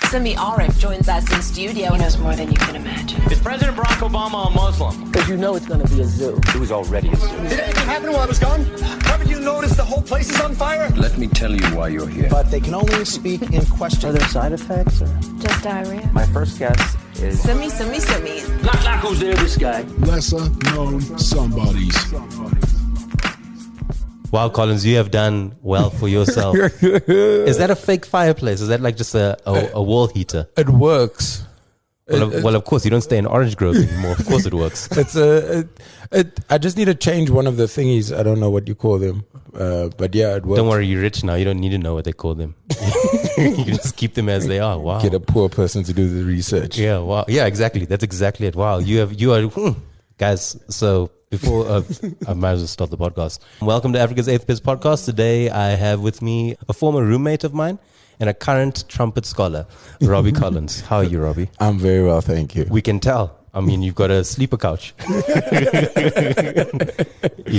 Simmi joins us in studio. He knows more than you can imagine. Is President Barack Obama a Muslim? Because you know it's going to be a zoo. It was already a zoo. Did anything happen while I was gone? Haven't you noticed the whole place is on fire? Let me tell you why you're here. But they can only speak in question. Are there side effects? Or? Just diarrhea. My first guess is... Simmi. Knock, who's there, this guy? Lesser known somebodies. Wow, Collins, you have done well for yourself. Is that a fake fireplace? Is that like just a wall heater? It works. Well, of course, you don't stay in Orange Grove anymore. Of course it works. I just need to change one of the thingies. I don't know what you call them. But yeah, it works. Don't worry, you're rich now. You don't need to know what they call them. You just keep them as they are. Wow. Get a poor person to do the research. Yeah, wow. Yeah, exactly. That's exactly it. Wow. You are guys, so before I might as well start the podcast. Welcome to Africa's 8th Best Podcast. Today I have with me a former roommate of mine and a current trumpet scholar, Robby Collins. How are you, Robby? I'm very well, thank you. We can tell. I mean, you've got a sleeper couch. You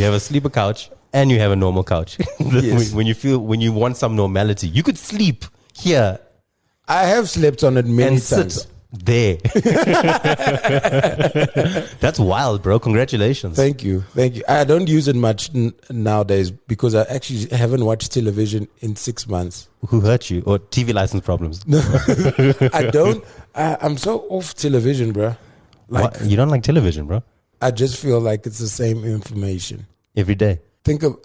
have a sleeper couch and you have a normal couch. Yes. When you want some normality, you could sleep here. I have slept on it many and times. Sit there. That's wild, bro. Congratulations. Thank you. I don't use it much nowadays because I actually haven't watched television in 6 months. Who hurt you? Or TV license problems? No, I don't. I'm so off television, bro. Like, you don't like television, bro? I just feel like it's the same information every day.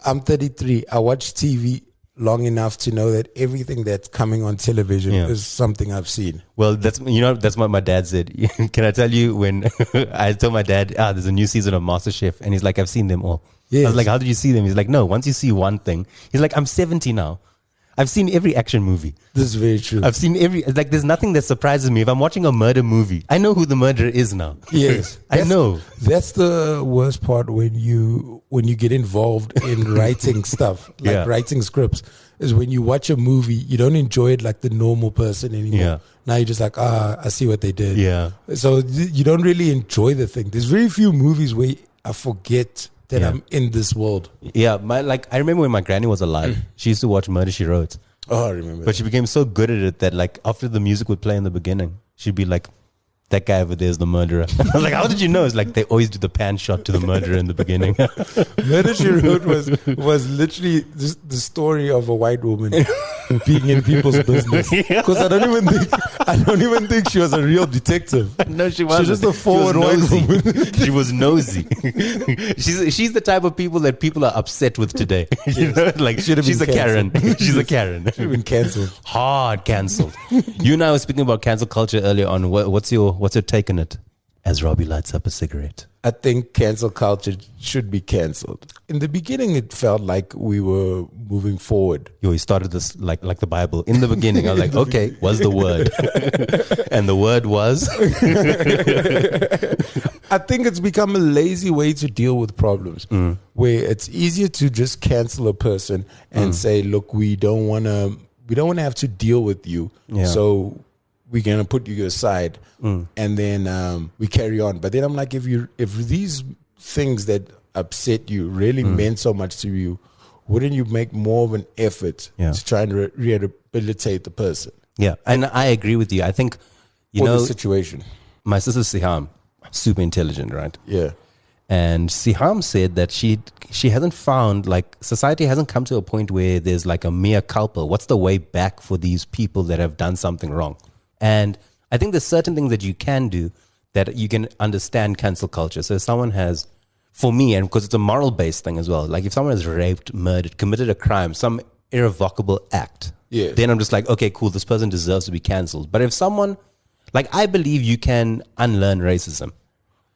I'm 33. I watch TV long enough to know that everything that's coming on television is something I've seen. Well, that's what my dad said. Can I tell you, when I told my dad, there's a new season of MasterChef, and he's like, I've seen them all. Yes. I was like, how did you see them? He's like, no, once you see one thing, he's like, I'm 70 now. I've seen every action movie. This is very true. I've seen there's nothing that surprises me. If I'm watching a murder movie, I know who the murderer is now. Yes. I know. That's the worst part when you get involved in writing stuff, like writing scripts, is when you watch a movie, you don't enjoy it like the normal person anymore. Yeah. Now you're just like, I see what they did. Yeah. So you don't really enjoy the thing. There's very few movies where I forget that I'm in this world. Yeah, I remember when my granny was alive, she used to watch Murder, She Wrote. Oh, I remember. But she became so good at it that like after the music would play in the beginning, she'd be like, that guy over there is the murderer. I was like, how did you know? It's like they always do the pan shot to the murderer in the begining. Murder, She Wrote was literally the story of a white woman being in people's business. Because I don't even think she was a real detective. No, she wasn't. She was just a forward white woman. She was nosy. She's the type of people that people are upset with today. You know? Like she's a Karen. She's a Karen. Should have been cancelled. Hard cancelled. You and I were speaking about cancel culture earlier on. What's your take on it? As Robby lights up a cigarette. I think cancel culture should be cancelled. In the beginning, it felt like we were moving forward. We started this like the Bible. In the beginning, I was like, okay, what's the word? And the word was? I think it's become a lazy way to deal with problems, where it's easier to just cancel a person and say, look, we don't want to have to deal with you. Yeah. So we're going to put you aside and then we carry on. But then I'm like, if these things that upset you really meant so much to you, wouldn't you make more of an effort to try and rehabilitate the person? Yeah, and I agree with you. I think, the situation. My sister Siham, super intelligent, right? Yeah. And Siham said that she hasn't found, like, society hasn't come to a point where there's like a mea culpa. What's the way back for these people that have done something wrong? And I think there's certain things that you can do that you can understand cancel culture. So if someone has, for me, and because it's a moral-based thing as well, like if someone has raped, murdered, committed a crime, some irrevocable act, then I'm just like, okay, cool, this person deserves to be cancelled. But if someone, like, I believe you can unlearn racism.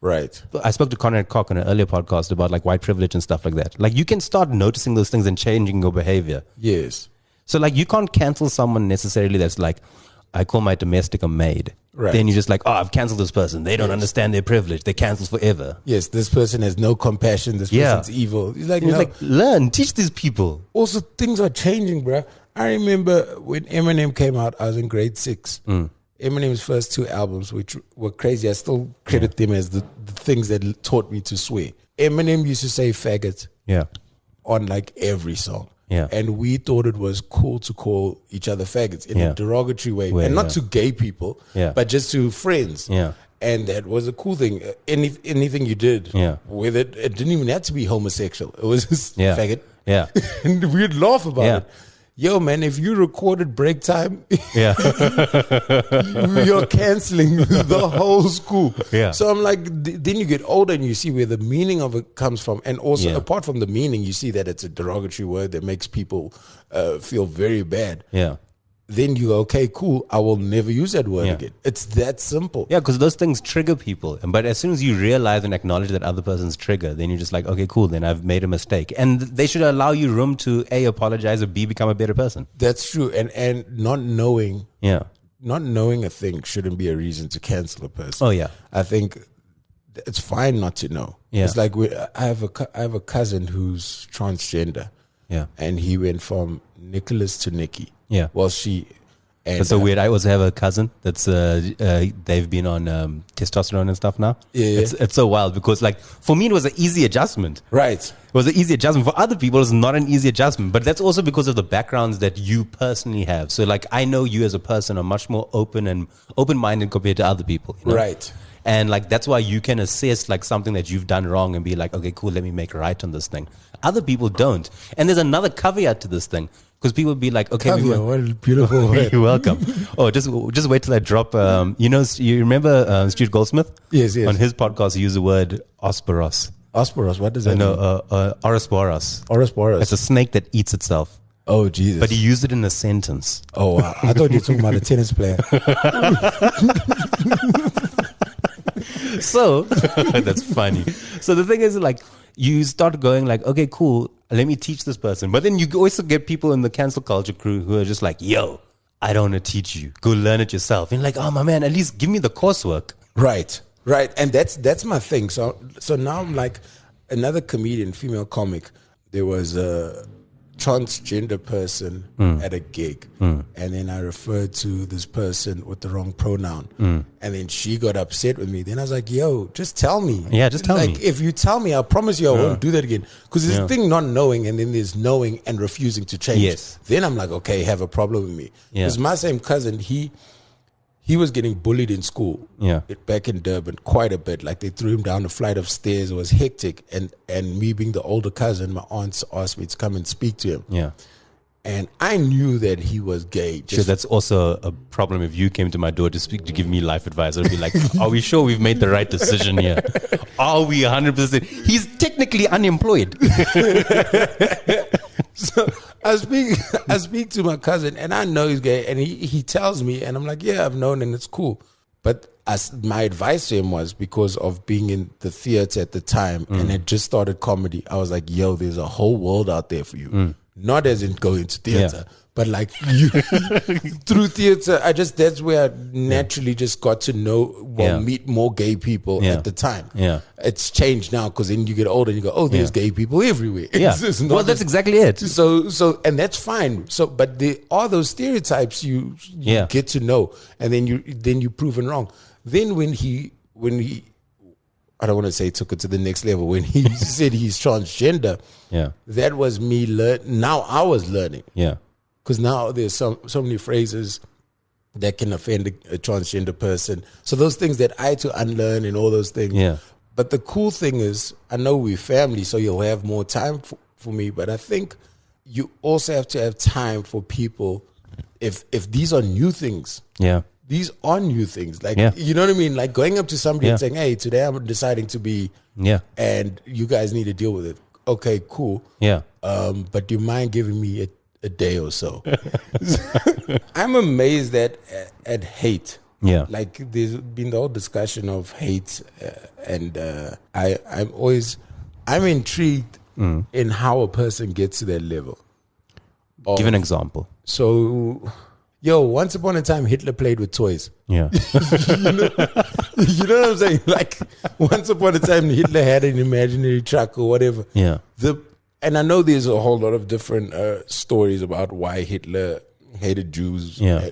Right. I spoke to Conrad Koch on an earlier podcast about like white privilege and stuff like that. Like you can start noticing those things and changing your behavior. Yes. So like you can't cancel someone necessarily that's like, I call my domestic a maid. Right. Then you're just like, I've cancelled this person. They don't understand their privilege. They're cancelled forever. Yes, this person has no compassion. This person's evil. He's like, learn, teach these people. Also, things are changing, bro. I remember when Eminem came out, I was in grade 6. Eminem's first 2 albums, which were crazy. I still credit them as the things that taught me to swear. Eminem used to say faggot on like every song. Yeah. And we thought it was cool to call each other faggots in Yeah. a derogatory way. Way, and not yeah. to gay people, Yeah. but just to friends. Yeah. And that was a cool thing. Anything you did Yeah. with it, it didn't even have to be homosexual. It was just Yeah. faggot. Yeah. And we'd laugh about Yeah. it. Yo, man, if you recorded break time, Yeah. you're canceling the whole school. Yeah. So I'm like, then you get older and you see where the meaning of it comes from. And also, Yeah. apart from the meaning, you see that it's a derogatory word that makes people feel very bad. Yeah. Then you go, okay, cool. I will never use that word Yeah. again. It's that simple. Yeah, because those things trigger people. But as soon as you realize and acknowledge that other person's trigger, then you're just like, okay, cool, then I've made a mistake. And they should allow you room to A, apologize, or B, become a better person. That's true. And not knowing Yeah. a thing shouldn't be a reason to cancel a person. Oh, yeah. I think it's fine not to know. Yeah. It's like I have a cousin who's transgender. Yeah. And he went from Nicholas to Nikki. Yeah. Well, she. And, That's so weird. I also have a cousin that's they've been on testosterone and stuff now. Yeah. It's so wild because like for me it was an easy adjustment. Right. It was an easy adjustment. For other people it's not an easy adjustment. But that's also because of the backgrounds that you personally have. So like I know you as a person are much more open-minded compared to other people. You know? Right. And like that's why you can assess like something that you've done wrong and be like, okay, cool, let me make right on this thing. Other people don't. And there's another caveat to this thing. Because people be like, okay, Caviar, what a beautiful word. you're welcome. Oh, just wait till I drop. You remember Stuart Goldsmith? Yes. On his podcast, he used the word Osperos. Osperos, what does that mean? No, Orosporos. Orosporos. It's a snake that eats itself. Oh, Jesus. But he used it in a sentence. Oh, wow. I thought you were talking about a tennis player. So that's funny. So the thing is, like, you start going like, okay, cool, let me teach this person. But then you also get people in the cancel culture crew who are just like, yo, I don't want to teach you. Go learn it yourself. And like, oh my man, at least give me the coursework. Right. And that's my thing. So now I'm like another comedian, female comic. There was a transgender person at a gig, and then I referred to this person with the wrong pronoun, and then she got upset with me. Then I was like, yo, just tell me. Yeah, just tell me. Like, if you tell me, I promise you I won't do that again. Because there's a thing not knowing, and then there's knowing and refusing to change. Yes. Then I'm like, okay, have a problem with me. Yeah. Because my same cousin, he was getting bullied in school. Yeah. Back in Durban quite a bit. Like they threw him down a flight of stairs. It was hectic. And me being the older cousin, my aunts asked me to come and speak to him. Yeah. And I knew that he was gay. Sure, that's also a problem if you came to my door to give me life advice. I'd be like, are we sure we've made the right decision here? Are we 100%? He's technically unemployed. So I speak to my cousin, and I know he's gay, and he tells me, and I'm like, yeah, I've known, and it's cool. But my advice to him was, because of being in the theater at the time, and had just started comedy, I was like, yo, there's a whole world out there for you. Not as in going to theater, but like you through theater. That's where I naturally just got to know, meet more gay people at the time. Yeah. It's changed now, because then you get older and you go, oh, there's gay people everywhere. Yeah. It's not Well, that's exactly it. So, and that's fine. So, but there are those stereotypes you get to know, and then you're proven wrong. Then when he, I don't want to say took it to the next level, when he said he's transgender, that was me now I was learning. Yeah. Because now there's so many phrases that can offend a transgender person. So those things that I had to unlearn and all those things. Yeah. But the cool thing is, I know we're family, so you'll have more time for me. But I think you also have to have time for people if these are new things. Yeah. These are new things. Like, you know what I mean? Like going up to somebody and saying, hey, today I'm deciding to be, and you guys need to deal with it. Okay, cool. Yeah. But do you mind giving me a day or so? I'm amazed at hate. Yeah. Like there's been the whole discussion of hate, and I'm intrigued in how a person gets to that level. Give an example. So, once upon a time, Hitler played with toys. Yeah. You know what I'm saying? Like, once upon a time, Hitler had an imaginary truck or whatever. Yeah. And I know there's a whole lot of different stories about why Hitler hated Jews. Yeah.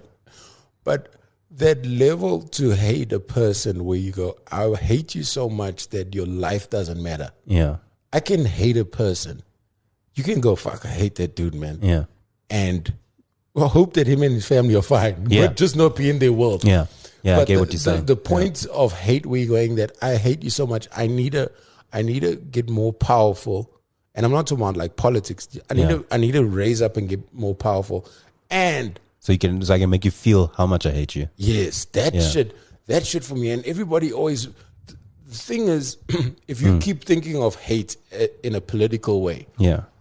But that level to hate a person where you go, I hate you so much that your life doesn't matter. Yeah. I can hate a person you can go, fuck, I hate that dude, man. Yeah. And hope that him and his family are fine. Yeah. But just not be in their world. Yeah. Yeah, but I get what you're saying. The point of hate where you're going that I hate you so much, I need to get more powerful. And I'm not talking about like politics. I need to raise up and get more powerful. And so I can make you feel how much I hate you. yes, that shit for me. And everybody always, the thing is, if you keep thinking of hate in a political way,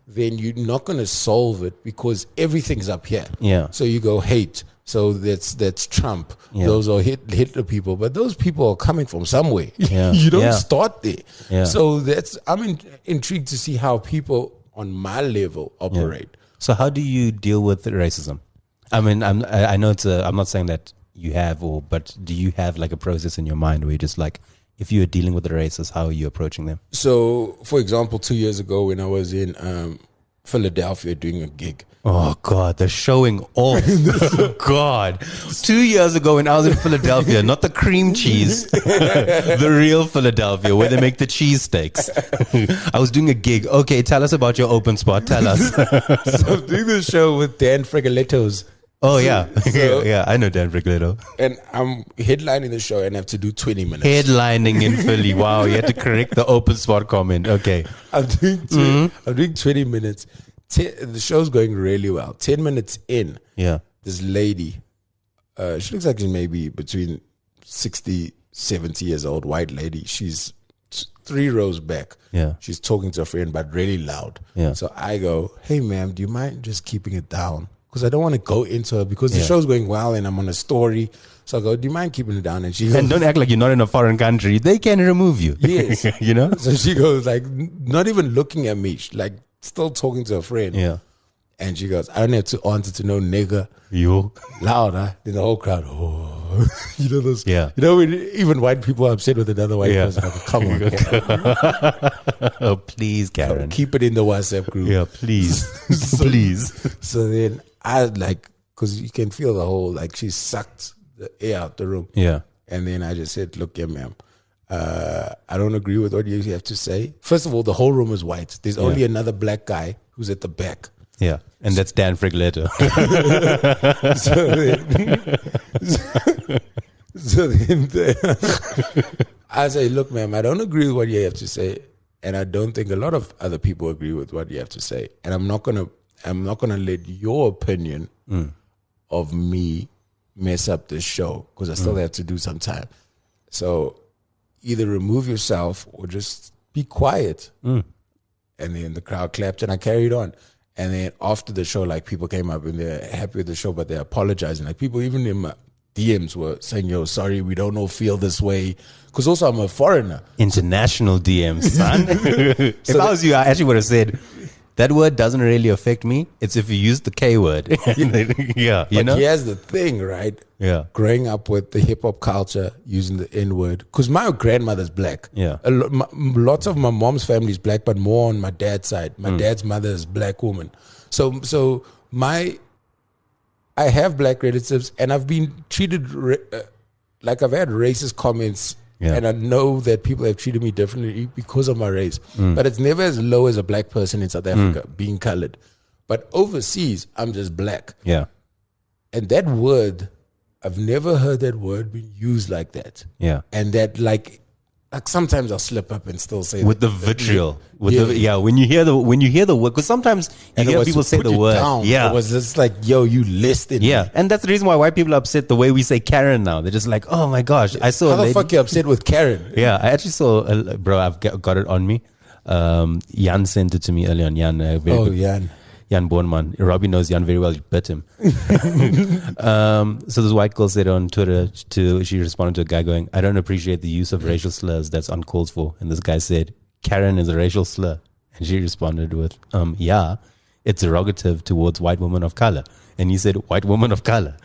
then you're not going to solve it because everything's up here. Yeah. So you go hate. So that's Trump. Yeah. Those are Hitler people, but those people are coming from somewhere. Yeah. You don't start there. Yeah. So I'm intrigued to see how people on my level operate. Yeah. So how do you deal with racism? I mean, I know I'm not saying that you have, but do you have like a process in your mind where you just like, if you're dealing with the racists, how are you approaching them? So, for example, 2 years ago when I was in Philadelphia doing a gig. Oh, God, they're showing off. God. 2 years ago when I was in Philadelphia, not the cream cheese, the real Philadelphia where they make the cheesesteaks. I was doing a gig. Okay, tell us about your open spot. Tell us. So I'm doing the show with Dan Frigoletto's. Oh, yeah. Yeah, I know Dan Frigoletto. And I'm headlining the show and I have to do 20 minutes. Headlining in Philly. Wow, you had to correct the open spot comment. Okay. I'm doing 20 minutes. The show's going really well. 10 minutes in, this lady, she looks like she's maybe between 60, 70 years old, white lady. She's 3 rows back. Yeah. She's talking to a friend, but really loud. Yeah. So I go, hey, ma'am, do you mind just keeping it down? Because I don't want to go into it because the show's going well and I'm on a story. So I go, do you mind keeping it down? And she goes, and don't act like you're not in a foreign country. They can remove you. Yes. You know? So she goes like, not even looking at me, like still talking to a friend. Yeah. And she goes, I don't have to answer to no nigga. You. Louder. Then the whole crowd, oh. You know those. Yeah. You know when even white people are upset with another white person. Like, come on, Karen. Oh, please, Karen. Keep it in the WhatsApp group. Yeah, please. Please. So then I like, because you can feel the whole, like she sucked the air out the room. Yeah. And then I just said, look here, ma'am. I don't agree with what you have to say. First of all, the whole room is white. There's only another black guy who's at the back. Yeah. And that's Dan Frigoletto. So then I say, look, ma'am, I don't agree with what you have to say. And I don't think a lot of other people agree with what you have to say. And I'm not gonna let your opinion of me mess up this show because I still have to do some time. So either remove yourself or just be quiet. And then the crowd clapped and I carried on. And then after the show, like people came up and they're happy with the show, but they're apologizing. Like people even in my DMs were saying, yo, sorry, we don't feel this way. Because also I'm a foreigner. International DMs, son. If I was you, I actually would have said, that word doesn't really affect me. It's if you use the K word. Yeah, you know? But here's the thing, right? Yeah. Growing up with the hip-hop culture, using the N-word. Because my grandmother's black. Yeah. Lots of my mom's family is black, but more on my dad's side. My dad's mother is a black woman. So I have black relatives, and I've been treated like I've had racist comments. Yeah. And I know that people have treated me differently because of my race. But it's never as low as a black person in South Africa being colored. But overseas, I'm just black. Yeah. And that word, I've never heard that word being used like that. Yeah. And that like sometimes I'll slip up and still say with the vitriol. When you hear the word, because sometimes you hear people say the word. It was just like, yo, you listed me. And that's the reason why white people are upset the way we say Karen now. They're just like, oh my gosh, I saw. How the fuck you upset with Karen? Yeah, I actually saw. Bro, I've got it on me. Jan sent it to me earlier on. Jan. Jan Bornman. Robby knows Jan very well. He bit him. So this white girl said on Twitter, she responded to a guy going, I don't appreciate the use of racial slurs. That's uncalled for. And this guy said, Karen is a racial slur. And she responded with, yeah, it's derogative towards white women of color. And he said, white women of color.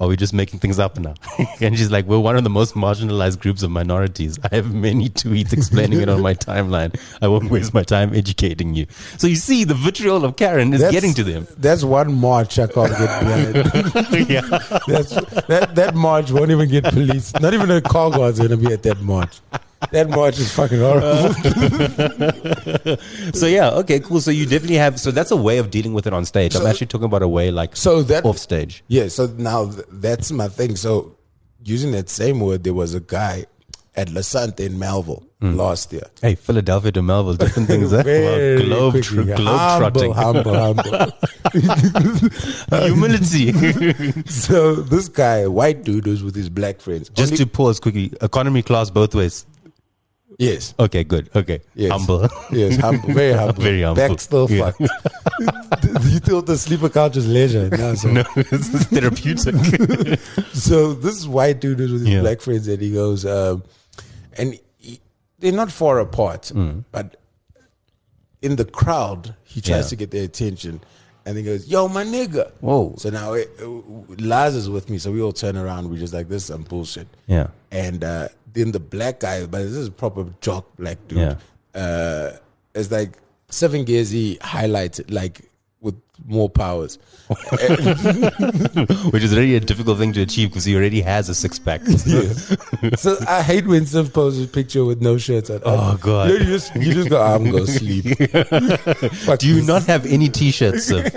Are we just making things up now? And she's like, we're one of the most marginalized groups of minorities. I have many tweets explaining it on my timeline. I won't waste my time educating you. So you see, the vitriol of Karen is getting to them. That's one march I can't get behind. Yeah. That march won't even get police. Not even a car guard's going to be at that march. That march is fucking horrible. So yeah, okay, cool. So you definitely have. So that's a way of dealing with it on stage. I'm actually talking about a way like off stage. Yeah. So now that's my thing. So using that same word, there was a guy at Lasante in Melville last year. Hey, Philadelphia to Melville, different things. Very Globe quickly. trotting. Humble. Humility. So this guy, white dude, was with his black friends. Just to pause quickly, economy class both ways. Yes. Okay, good. Okay. Yes. Humble. Yes, humble. Very humble. Very humble. Back still fucked. You thought the sleeper couch was leisure. No, so. No, it's therapeutic. So this white dude was with his black friends, and he goes, they're not far apart, but in the crowd, he tries to get their attention, and he goes, "Yo, my nigga." Whoa. So now Laz is with me, so we all turn around. We're just like, "This is some bullshit." Yeah. And then the black guy, but this is a proper jock black dude. Yeah. It's like 7 Gears. He highlights it like with more powers. Which is really a difficult thing to achieve because he already has a 6-pack. Yes. So I hate when Siv posts a picture with no shirts on. Oh, God. You just go, I'm going to sleep. Do you not have any t-shirts, Siv?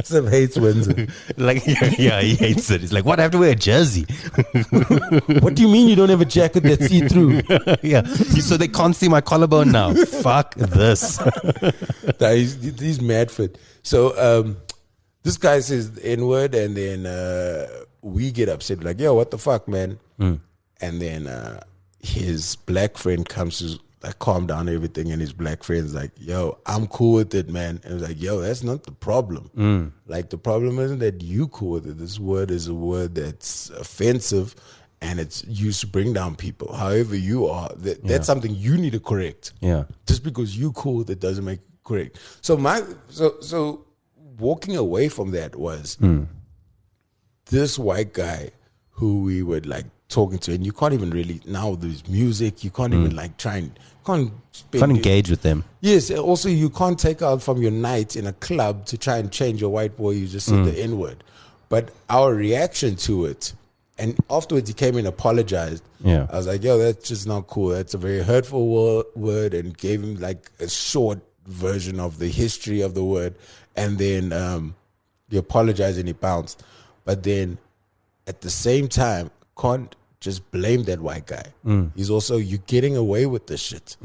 Siv hates Windsor. Like, yeah, he hates it. He's like, what? I have to wear a jersey. What do you mean you don't have a jacket that's see-through? Yeah. So they can't see my collarbone now. Fuck this. Nah, he's mad fit. So this guy says the N-word, and then we get upset, like, yo, what the fuck, man? And then his black friend comes to like calm down everything, and his black friend's like, yo, I'm cool with it, man. And I was like, yo, that's not the problem. Like, the problem isn't that you cool with it. This word is a word that's offensive, and it's used to bring down people. However you are, that's something you need to correct. Yeah. Just because you cool with it doesn't make it correct. So so walking away from that was this white guy who we were like talking to, and you can't even really, now there's music, you can't even like can't engage with them. Yes, also you can't take out from your night in a club to try and change your white boy, you just said the N-word. But our reaction to it, and afterwards he came and apologized. Yeah. I was like, yo, that's just not cool. That's a very hurtful word, and gave him like a short version of the history of the word. And then he apologized and he bounced. But then at the same time, can't just blame that white guy. He's also, you're getting away with this shit.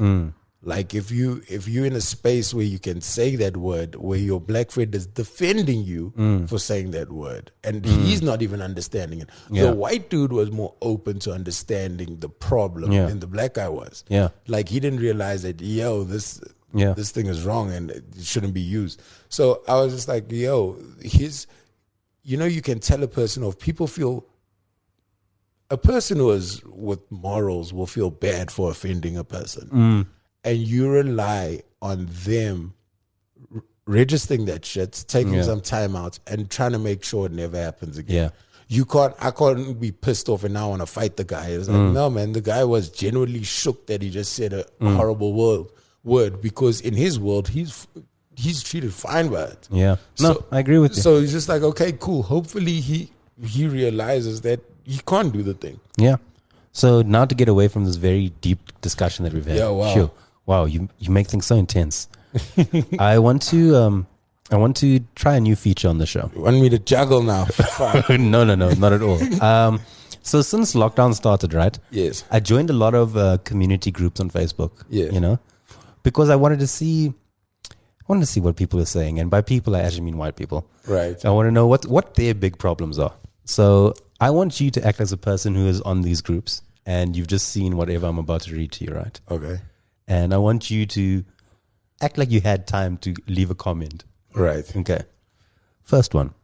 Like if you're in a space where you can say that word, where your black friend is defending you for saying that word, and he's not even understanding it. The white dude was more open to understanding the problem than the black guy was. Yeah. Like he didn't realize that, yo, this thing is wrong and it shouldn't be used. So I was just like, yo, you can tell a person, or people feel, a person who is with morals will feel bad for offending a person. And you rely on them registering that shit, taking some time out, and trying to make sure it never happens again. I can't be pissed off and now want to fight the guy. It's like, no, man, the guy was genuinely shook that he just said a horrible word, because in his world, he's treated fine by it. Yeah. No, I agree with you. So he's just like, okay, cool. Hopefully he realizes that he can't do the thing. Yeah. So now to get away from this very deep discussion that we've had. Yeah, wow. Sure. Wow, you make things so intense. I want to try a new feature on the show. You want me to juggle now? No, not at all. So since lockdown started, right? Yes. I joined a lot of community groups on Facebook. Yeah. Because I wanted to see what people are saying, and by people I actually mean white people. Right. I want to know what their big problems are. So I want you to act as a person who is on these groups, and you've just seen whatever I'm about to read to you, right? Okay. And I want you to act like you had time to leave a comment. Right. Okay. First one.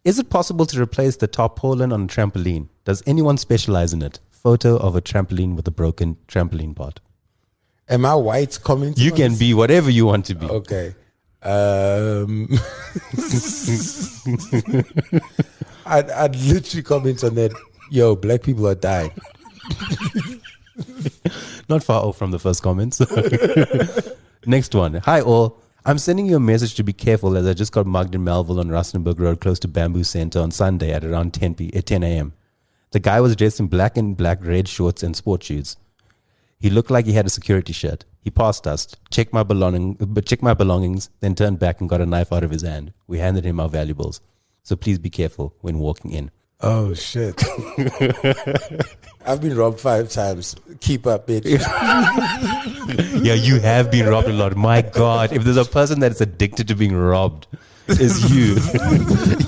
Is it possible to replace the tarpaulin on a trampoline? Does anyone specialize in it? Photo of a trampoline with a broken trampoline part. Am I white commenting? You can be whatever you want to be. Okay. I'd literally comment on that. Yo, black people are dying. Not far off from the first comments. Next one. Hi all. I'm sending you a message to be careful, as I just got mugged in Melville on Rustenburg Road close to Bamboo Center on Sunday at around 10 a.m. The guy was dressed in black and black red shorts and sport shoes. He looked like he had a security shirt. He passed us, checked my belongings, then turned back and got a knife out of his hand. We handed him our valuables. So please be careful when walking in. Oh, shit. I've been robbed 5 times. Keep up, bitch. Yeah, you have been robbed a lot. My God, if there's a person that's addicted to being robbed, it's you.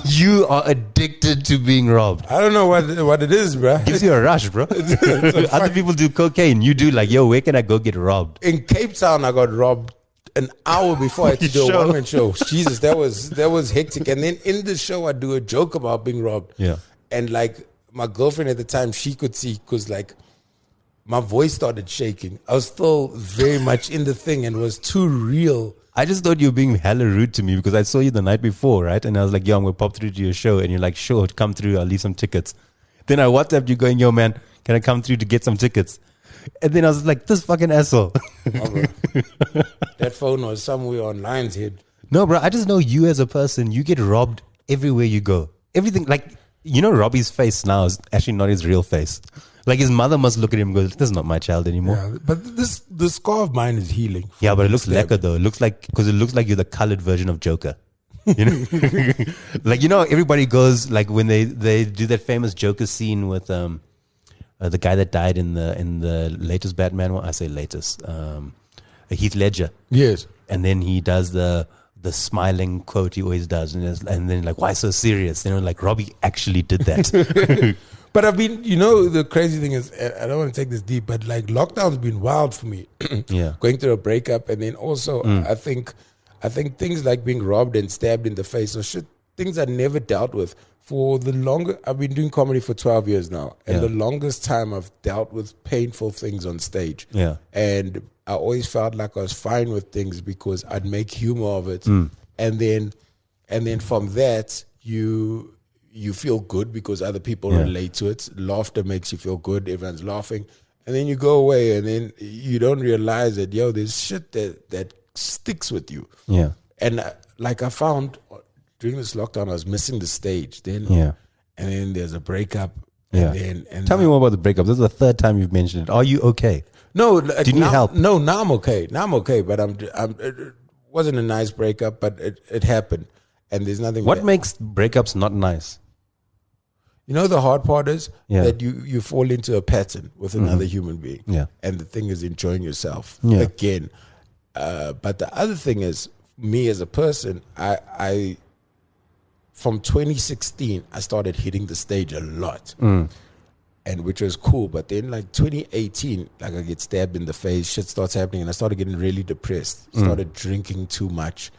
You are addicted to being robbed. I don't know what it is, bro. Gives you a rush, bro. Other people do cocaine. You do like, yo, where can I go get robbed? In Cape Town, I got robbed an hour before I had to do a one-man show. Jesus, that was hectic. And then in the show, I do a joke about being robbed. Yeah. And like my girlfriend at the time, she could see because like my voice started shaking. I was still very much in the thing and it was too real. I just thought you were being hella rude to me because I saw you the night before, right? And I was like, yo, I'm going to pop through to your show. And you're like, sure, come through. I'll leave some tickets. Then I WhatsApped you going, yo, man, can I come through to get some tickets? And then I was like, this fucking asshole. Oh, that phone was somewhere on Lion's Head. No, bro, I just know you as a person, you get robbed everywhere you go. Everything, like, you know, Robby's face now is actually not his real face. Like, his mother must look at him and go, this is not my child anymore. Yeah, but the scar of mine is healing. Yeah, but it looks lekker though. It looks like, because it looks like you're the colored version of Joker. You know, like, you know, everybody goes, like, when they do that famous Joker scene with the guy that died in the latest Batman one. I say latest, Heath Ledger. Yes. And then he does the smiling quote he always does, and then like, why so serious? You know, like Robby actually did that. But I've been, you know, the crazy thing is, I don't want to take this deep, but like lockdown's been wild for me. Yeah, going through a breakup, and then also I think things like being robbed and stabbed in the face or shit, things I never dealt with. For the longer, I've been doing comedy for 12 years now, and the longest time I've dealt with painful things on stage. Yeah, and I always felt like I was fine with things because I'd make humor of it, and then from that you feel good because other people relate to it. Laughter makes you feel good. Everyone's laughing, and then you go away, and then you don't realize that there's shit that sticks with you. Yeah, and like I found during this lockdown, I was missing the stage. Then and then there's a breakup. Yeah, and tell me more about the breakup. This is the 3rd time you've mentioned it. Are you okay? No, do you need help? No, now I'm okay. Now I'm okay, but it wasn't a nice breakup, but it happened, and there's nothing. What makes breakups not nice? You know, the hard part is that you fall into a pattern with another human being. Yeah. And the thing is enjoying yourself again. But the other thing is, me as a person, I from 2016, I started hitting the stage a lot. And which was cool. But then like 2018, like I get stabbed in the face, shit starts happening, and I started getting really depressed. Started drinking too much.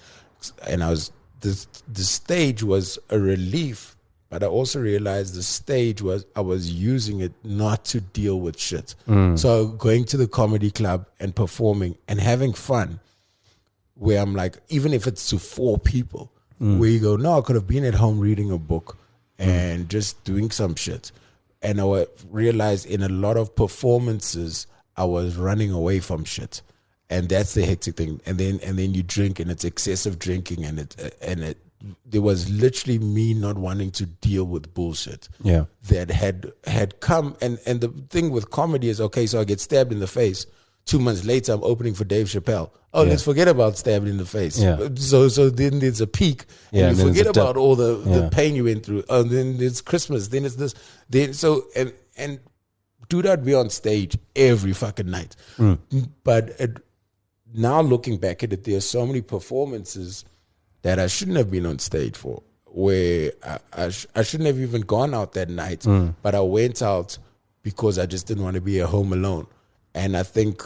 And the stage was a relief. But I also realized the stage I was using it not to deal with shit. So going to the comedy club and performing and having fun, where I'm like, even if it's to 4 people, where you go, no, I could have been at home reading a book and just doing some shit. And I realized in a lot of performances, I was running away from shit. And that's the hectic thing. And then you drink, and it's excessive drinking, and there was literally me not wanting to deal with bullshit that had come. And the thing with comedy is, okay, so I get stabbed in the face. 2 months later, I'm opening for Dave Chappelle. Oh, let's forget about stabbed in the face. Yeah. So then there's a peak, and you forget about all the pain you went through. And then it's Christmas. Then it's this. Then and dude, I'd be on stage every fucking night. But now looking back at it, there are so many performances that I shouldn't have been on stage for, where I shouldn't have even gone out that night, but I went out because I just didn't want to be at home alone. And I think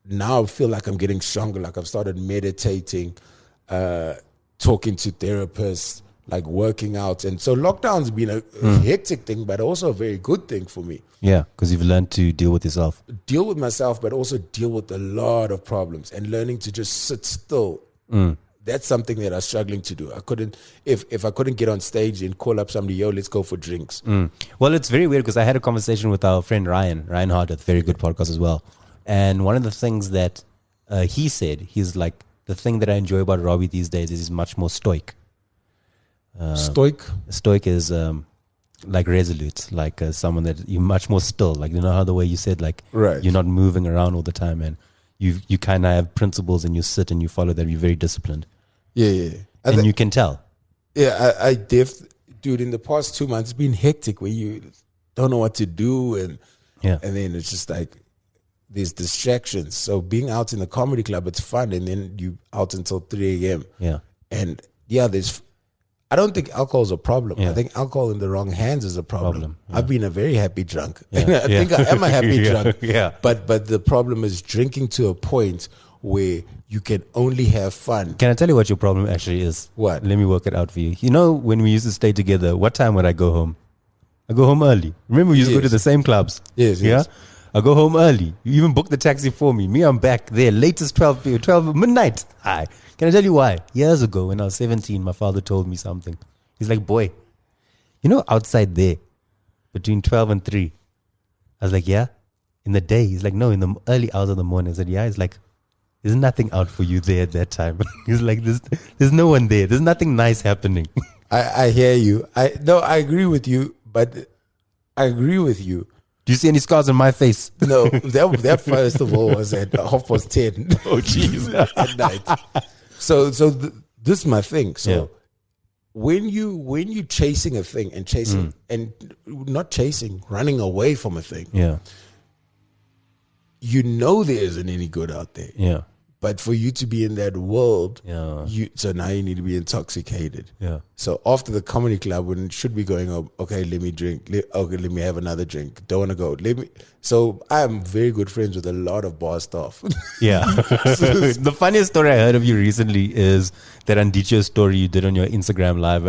now I feel like I'm getting stronger, like I've started meditating, talking to therapists, like working out. And so lockdown's been a hectic thing, but also a very good thing for me. Yeah, because you've learned to deal with yourself. Deal with myself, but also deal with a lot of problems, and learning to just sit still. That's something that I was struggling to do. I couldn't, if I couldn't get on stage and call up somebody, yo, let's go for drinks. Well, it's very weird because I had a conversation with our friend Ryan Hardeth, very good podcast as well. And one of the things that he said, he's like, the thing that I enjoy about Robby these days is he's much more stoic. Stoic? Stoic is like resolute, like someone that you're much more still. Like, you know how the way you said, like, Right. you're not moving around all the time, and you kind of have principles and you sit and you follow that. You're very disciplined. Yeah. And you can tell. Yeah, dude, in the past 2 months, it's been hectic where you don't know what to do. And then it's just like there's distractions. So being out in the comedy club, it's fun. And then you out until 3 a.m. Yeah. And I don't think alcohol is a problem. I think alcohol in the wrong hands is a problem. Yeah. I've been a very happy drunk. Yeah. I think I am a happy drunk. Yeah. But the problem is drinking to a point where you can only have fun. Can I tell you what your problem actually is? What? Let me work it out for you. You know, when we used to stay together, what time would I go home? I go home early. Remember, we used to go to the same clubs. Yes. I go home early. You even booked the taxi for me. I'm back there, latest 12 midnight. Hi. Can I tell you why? Years ago, when I was 17, my father told me something. He's like, boy, you know, outside there, between 12 and 3. I was like, yeah. In the day? He's like, no, in the early hours of the morning. I said, yeah. He's like, there's nothing out for you there at that time. He's like, there's no one there. There's nothing nice happening. I hear you. I agree with you, but I agree with you. Do you see any scars on my face? No, that first of all was at 10:30. Oh, jeez. At night. So this is my thing. So when you chasing a thing and chasing and not chasing, running away from a thing, you know there isn't any good out there. Yeah. But for you to be in that world, so now you need to be intoxicated. Yeah. So after the comedy club, when it should be going up, okay, let me drink. Let me have another drink. Don't want to go. So I'm very good friends with a lot of bar staff. Yeah. The funniest story I heard of you recently is that Andicho story you did on your Instagram live.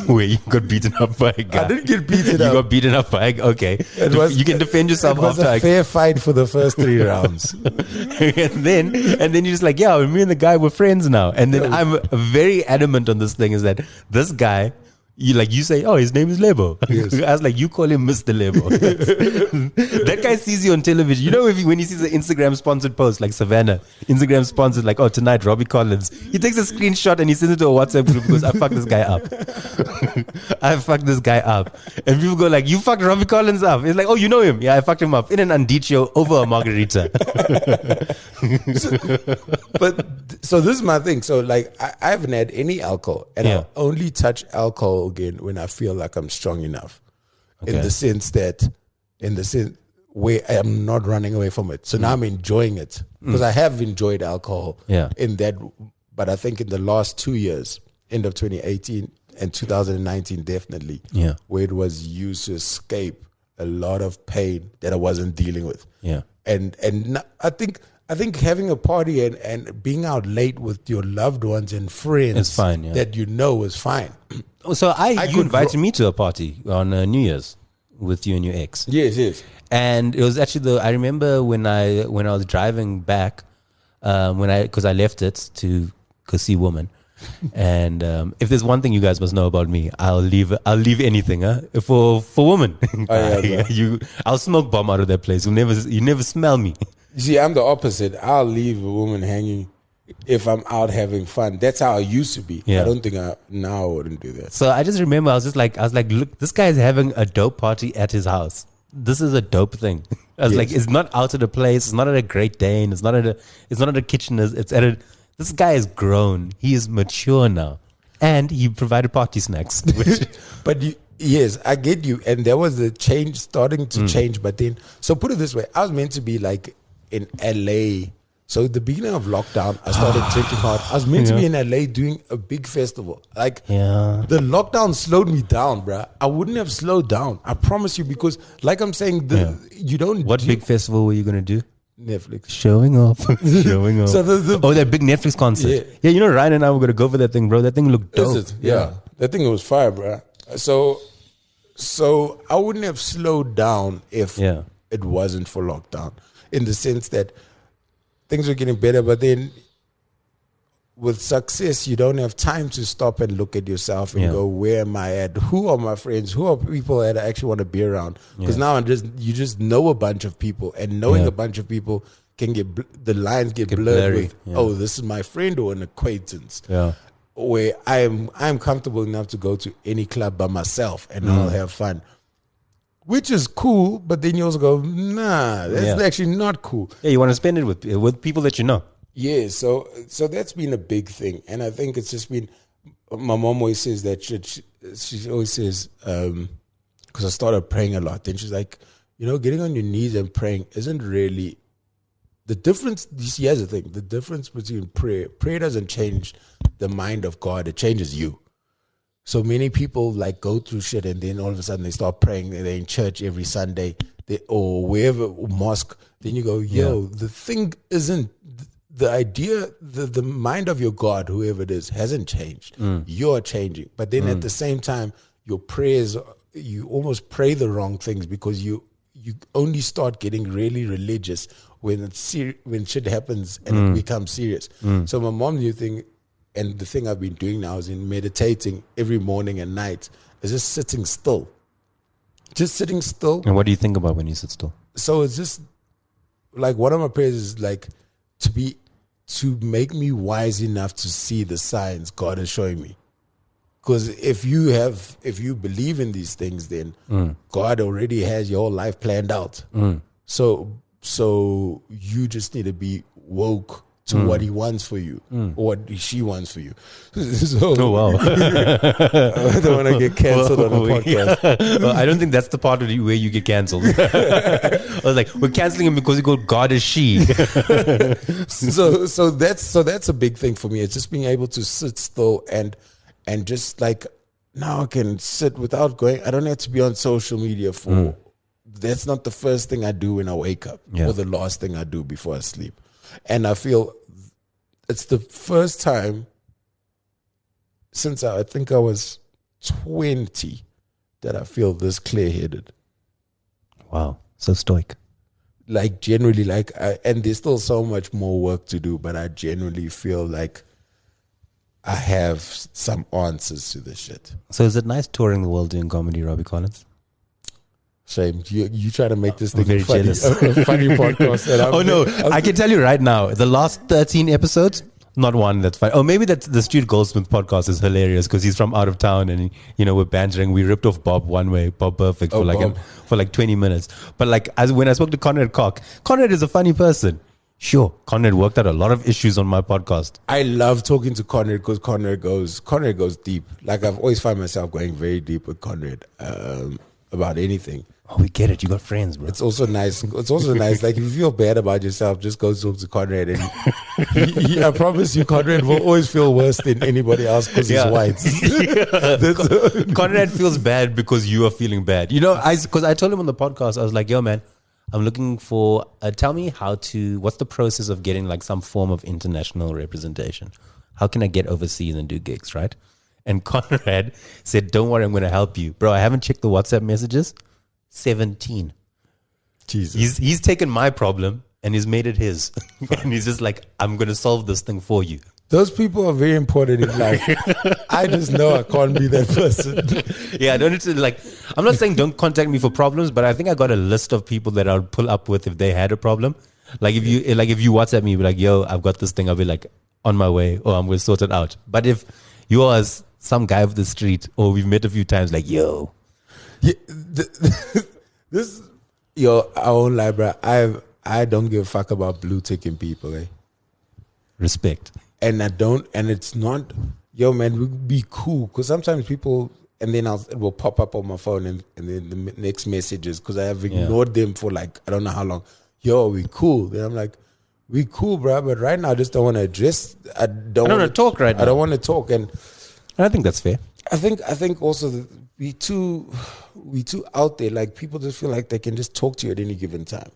Where you got beaten up by a guy. I didn't get beaten up. You got beaten up by okay. You can defend yourself It was after. a fair fight for the first 3 rounds. and then you're just like, yeah, me and the guy were friends now. And then I'm very adamant on this thing is that this guy, you say, oh, his name is Lebo. Yes. I was like, you call him Mr. Lebo. That guy sees you on television. You know, when he sees an Instagram sponsored post like Savannah, Instagram sponsored like, oh, tonight, Robby Collins. He takes a screenshot and he sends it to a WhatsApp group because I fucked this guy up. I fucked this guy up. And people go like, you fucked Robby Collins up. It's like, oh, you know him. Yeah, I fucked him up in an Andicho over a margarita. So this is my thing. So like I haven't had any alcohol, and I'll only touch alcohol again when I feel like I'm strong enough. In the sense where I am not running away from it. So now I'm enjoying it because I have enjoyed alcohol. In that, but I think in the last 2 years, end of 2018 and 2019, definitely, where it was used to escape a lot of pain that I wasn't dealing with. And I think having a party and being out late with your loved ones and friends it's fine, that you know is fine. So you invited me to a party on New Year's with you and your ex. Yes. And it was actually I remember when I was driving back, because I left it to go see Woman. And if there's one thing you guys must know about me, I'll leave anything for Woman. I'll smoke bomb out of that place. You never smell me. You see, I'm the opposite. I'll leave a woman hanging if I'm out having fun. That's how I used to be. I don't think now I wouldn't do that. So I just remember I was like, look, this guy is having a dope party at his house. This is a dope thing. I was like, it's not out of the place. It's not at a Great Dane. It's not at a kitchen. It's at a. This guy is grown. He is mature now, and he provided party snacks. Yes, I get you. And there was a change starting to change. But then, so put it this way: I was meant to be like in LA. So at the beginning of lockdown, I started drinking hard. I was meant to be in LA doing a big festival. Like the lockdown slowed me down, bruh. I wouldn't have slowed down. I promise you, because like I'm saying, you don't. What big festival were you gonna do? Netflix. Showing off. So that big Netflix concert. Yeah, you know, Ryan and I were gonna go for that thing, bro. That thing looked dope. That thing was fire, bruh. So I wouldn't have slowed down if it wasn't for lockdown. In the sense that things were getting better, but then with success, you don't have time to stop and look at yourself and go, where am I at? Who are my friends? Who are people that I actually want to be around? Because now you just know a bunch of people, and knowing a bunch of people can the lines get blurred with, oh, this is my friend or an acquaintance. where I'm comfortable enough to go to any club by myself and I'll have fun, which is cool. But then you also go, nah, that's actually not cool. Yeah, you want to spend it with people that you know. Yeah, so that's been a big thing, and I think it's just been. My mom always says that she always says because I started praying a lot. Then she's like, getting on your knees and praying isn't really the difference. Here's the thing: the difference between prayer doesn't change the mind of God; it changes you. So many people like go through shit, and then all of a sudden they start praying. They're in church every Sunday, or wherever, or mosque. Then you go, the thing isn't. The idea, the mind of your God, whoever it is, hasn't changed. You're changing. But then at the same time, your prayers, you almost pray the wrong things because you only start getting really religious when when shit happens and it becomes serious. So my mom's new thing, and the thing I've been doing now is in meditating every morning and night, is just sitting still. Just sitting still. And what do you think about when you sit still? So it's just like one of my prayers is like to make me wise enough to see the signs God is showing me. Because if you believe in these things, then God already has your whole life planned out. So you just need to be woke to what He wants for you, or what she wants for you. So, Oh wow! I don't want to get canceled on a podcast. Well, I don't think that's the part of where you get canceled. I was like, we're canceling him because he called God as she. So that's a big thing for me. It's just being able to sit still and just like now I can sit without going. I don't have to be on social media for. That's not the first thing I do when I wake up, or the last thing I do before I sleep. And I feel it's the first time since I think I was 20 that I feel this clear-headed. Wow, so stoic. Like generally, and there's still so much more work to do, but I genuinely feel like I have some answers to this shit. So is it nice touring the world doing comedy, Robby Collins? Shame. You try to make this thing very funny, jealous. a funny podcast. And I can tell you right now, the last 13 episodes, not one that's fine. Oh, maybe that's the Stuart Goldsmith podcast is hilarious because he's from out of town and, we're bantering. We ripped off Bob Bob Perfect for like 20 minutes. But when I spoke to Conrad Koch, Conrad is a funny person. Sure, Conrad worked out a lot of issues on my podcast. I love talking to Conrad because Conrad goes deep. Like I've always found myself going very deep with Conrad about anything. Oh, we get it. You got friends, bro. It's also nice. Like if you feel bad about yourself, just go talk to Conrad, and I promise you, Conrad will always feel worse than anybody else because he's white. Conrad feels bad because you are feeling bad. Because I told him on the podcast, I was like, yo, man, I'm looking for, tell me what's the process of getting like some form of international representation? How can I get overseas and do gigs, right? And Conrad said, don't worry, I'm going to help you. Bro, I haven't checked the WhatsApp messages. 17. Jesus. He's taken my problem and he's made it his. And he's just like, I'm going to solve this thing for you. Those people are very important in life. I just know I can't be that person. Yeah, I don't need to I'm not saying don't contact me for problems, but I think I got a list of people that I'll pull up with if they had a problem. Like if you WhatsApp me, be like, yo, I've got this thing. I'll be like, on my way, or I'm going to sort it out. But if you are some guy off the street, or we've met a few times, like, yo. Yeah, our own library. I don't give a fuck about blue ticking people, eh? Respect. And I don't, and it's not, yo, man, we be cool. Because sometimes people, and then it will pop up on my phone, and then the next messages, because I have ignored them for I don't know how long. Yo, we cool. Then I'm like, we cool, bro. But right now, I just don't want to address. I don't want to talk right now. I don't want to talk. And I think that's fair. I think also that we too out there. Like people just feel like they can just talk to you at any given time.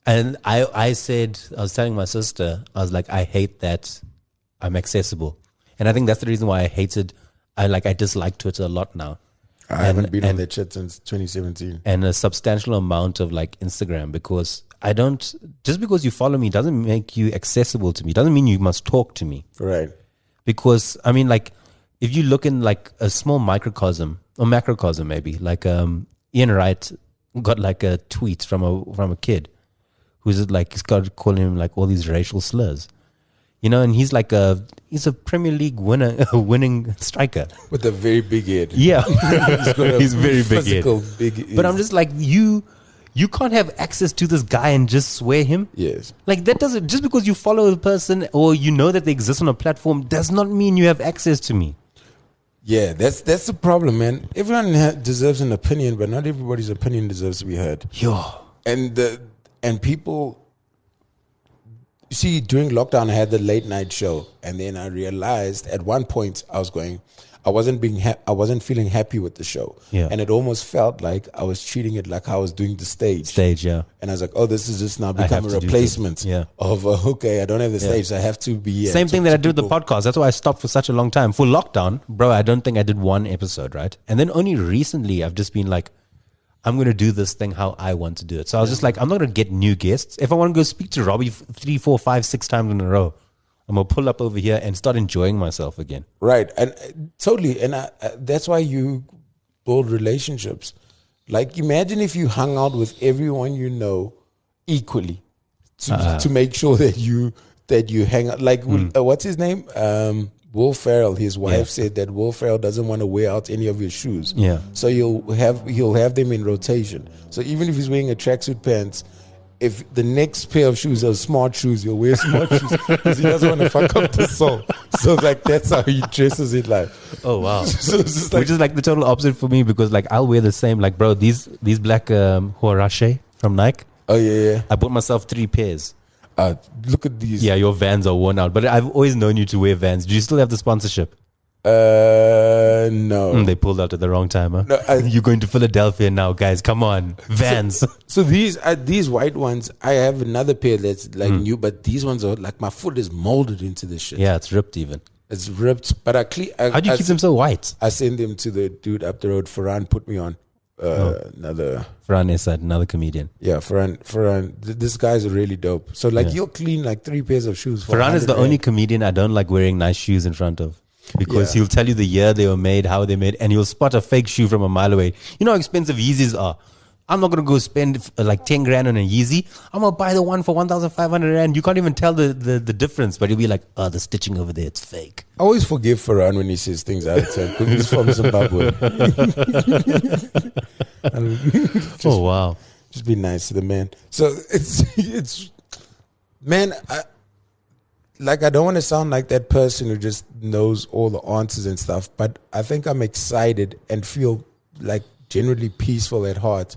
And I was telling my sister, I was like, I hate that I'm accessible. And I think that's the reason why I dislike Twitter a lot now. I haven't been on that shit since 2017. And a substantial amount of Instagram, because just because you follow me doesn't make you accessible to me. Doesn't mean you must talk to me. Right. Because, I mean, if you look in a small microcosm or macrocosm, maybe Ian Wright got a tweet from a kid who's he's got calling him all these racial slurs. You know, and he's like he's a Premier League winning striker with a very big head. Yeah, he's very big head. Big. But I'm just like, you can't have access to this guy and just swear him. Yes, like that doesn't, just because you follow the person or you know that they exist on a platform does not mean you have access to me. Yeah, that's the problem, man. Everyone deserves an opinion, but not everybody's opinion deserves to be heard. Yo, and people. You see, during lockdown, I had the late night show, and then I realized at one point I wasn't feeling happy with the show, and it almost felt like I was treating it like I was doing the stage, yeah. And I was like, oh, this is just now become a replacement of okay, I don't have the stage, so I have to be same thing that I did with the podcast. That's why I stopped for such a long time for lockdown, bro. I don't think I did one episode, right? And then only recently I've just been like, I'm going to do this thing how I want to do it. So I was just like, I'm not going to get new guests. If I want to go speak to Robby 3, 4, 5, 6 times in a row, I'm going to pull up over here and start enjoying myself again. Right. And totally. And that's why you build relationships. Like, imagine if you hung out with everyone you know equally to make sure that you hang out. Like, what's his name? Will Ferrell, his wife said that Will Ferrell doesn't want to wear out any of his shoes. Yeah. So he'll have them in rotation. So even if he's wearing a tracksuit pants, if the next pair of shoes are smart shoes, he'll wear smart shoes because he doesn't want to fuck up the sole. So like that's how he dresses it like. Oh wow. So it's just like, which is like the total opposite for me because like I'll wear the same, like bro, these black Huarache from Nike. Oh yeah. I bought myself 3 pairs. Look at these. Yeah, your Vans are worn out, but I've always known you to wear Vans. Do you still have the sponsorship? No. They pulled out at the wrong time, huh? No, you're going to Philadelphia now, guys. Come on, Vans. So these white ones, I have another pair that's like new, but these ones are like my foot is molded into this shit. Yeah, it's ripped even. It's ripped, but how do you keep them so white? I send them to the dude up the road. Farhan put me on. Another Farhan Esad, another comedian. Yeah, Farhan. This guy's really dope. So like you'll clean like 3 pairs of shoes. Farhan is the only comedian I don't like wearing nice shoes in front of. Because he'll tell you the year they were made, how they made, and he'll spot a fake shoe from a mile away. You know how expensive Yeezys are. I'm not going to go spend like 10 grand on a Yeezy. I'm going to buy the one for 1,500 rand. You can't even tell the difference, but you'll be like, oh, the stitching over there, it's fake. I always forgive Farhan when he says things out of turn because he's from Zimbabwe. Oh, wow. Just be nice to the man. So it's man, I don't want to sound like that person who just knows all the answers and stuff, but I think I'm excited and feel like generally peaceful at heart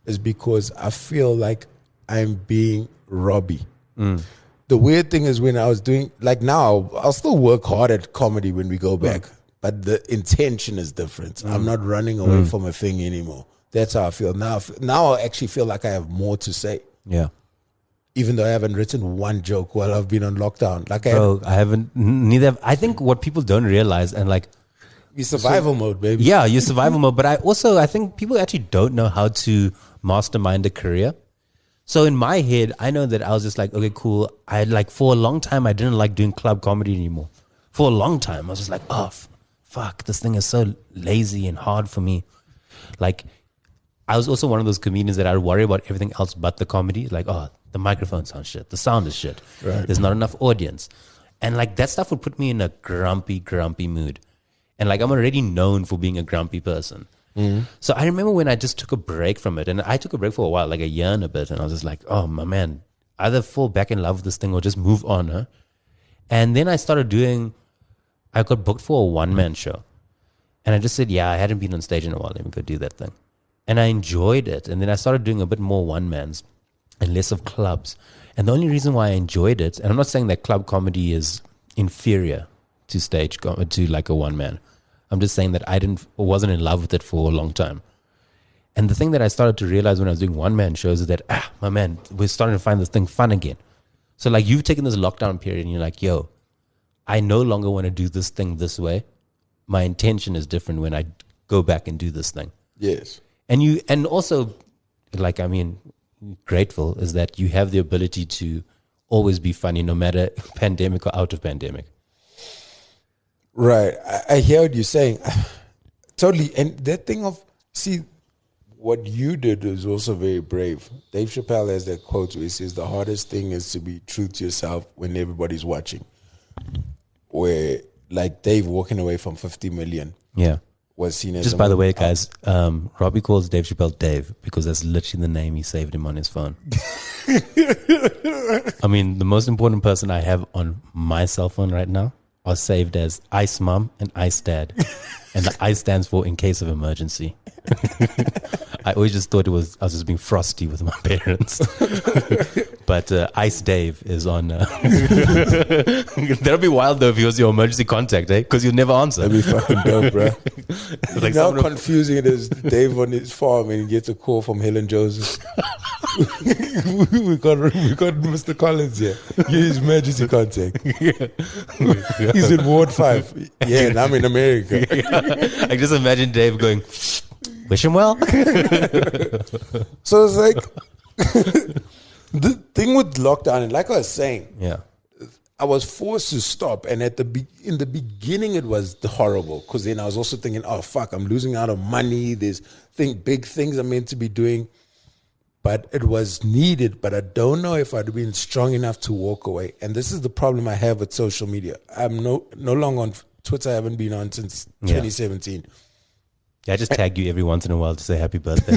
is because I feel like I'm being Robby. The weird thing is when I was doing, like now, I'll still work hard at comedy when we go back, but the intention is different. I'm not running away from a thing anymore. That's how I feel. Now I actually feel like I have more to say. Yeah. Even though I haven't written one joke while I've been on lockdown. Like I haven't, neither. I think what people don't realize, and like, you're survival mode, baby. Yeah, you're survival mode. But I think people actually don't know how to mastermind a career. So in my head, I know that I was just like, okay, cool. I like for a long time, I didn't like doing club comedy anymore. For a long time, I was just like, oh, fuck, this thing is so lazy and hard for me. Like, I was also one of those comedians that I worry about everything else but the comedy. Like, oh, the microphone sounds shit. The sound is shit. Right. There's not enough audience. And like that stuff would put me in a grumpy mood. And like I'm already known for being a grumpy person. So I remember when I just took a break from it. And I took a break for a while, like a year and a bit. And I was just like, oh, my man, either fall back in love with this thing or just move on. Huh? And then I got booked for a one-man show. And I just said, yeah, I hadn't been on stage in a while. Let me go do that thing. And I enjoyed it. And then I started doing a bit more one-mans and less of clubs. And the only reason why I enjoyed it, and I'm not saying that club comedy is inferior to stage, to like a one-man. I'm just saying that I wasn't in love with it for a long time. And the thing that I started to realize when I was doing one-man shows is that, my man, we're starting to find this thing fun again. So like you've taken this lockdown period and you're like, yo, I no longer want to do this thing this way. My intention is different when I go back and do this thing. Yes. And also, like, I mean, grateful is that you have the ability to always be funny no matter pandemic or out of pandemic. Right. I hear what you're saying. Totally. And that thing of, see, what you did is also very brave. Dave Chappelle has that quote where he says the hardest thing is to be true to yourself when everybody's watching. where like Dave walking away from 50 million Yeah. was seen as Just by the way, guys, Robby calls Dave Chappelle Dave because that's literally the name he saved him on his phone. I mean, the most important person I have on my cell phone right now are saved as Ice Mom and Ice Dad. And the I stands for in case of emergency. I always just thought I was just being frosty with my parents. But Ice Dave is on. That'll be wild though if he was your emergency contact, eh? Because you'd never answer. That'd be fucking dope, bro. Like How confusing it is. Dave on his farm and he gets a call from Helen Joseph. we got Mr. Collins here. You're his emergency contact. He's in Ward 5. Yeah, and I'm in America. I just imagine Dave going, wish him well. So it's like the thing with lockdown, and like I was saying, Yeah. I was forced to stop, and in the beginning it was horrible because then I was also thinking, oh fuck, I'm losing out on money. There's big things I'm meant to be doing, but it was needed. But I don't know if I'd been strong enough to walk away. And this is the problem I have with social media. I'm no longer on Twitter. I haven't been on since 2017. Yeah, I just tag you every once in a while to say happy birthday.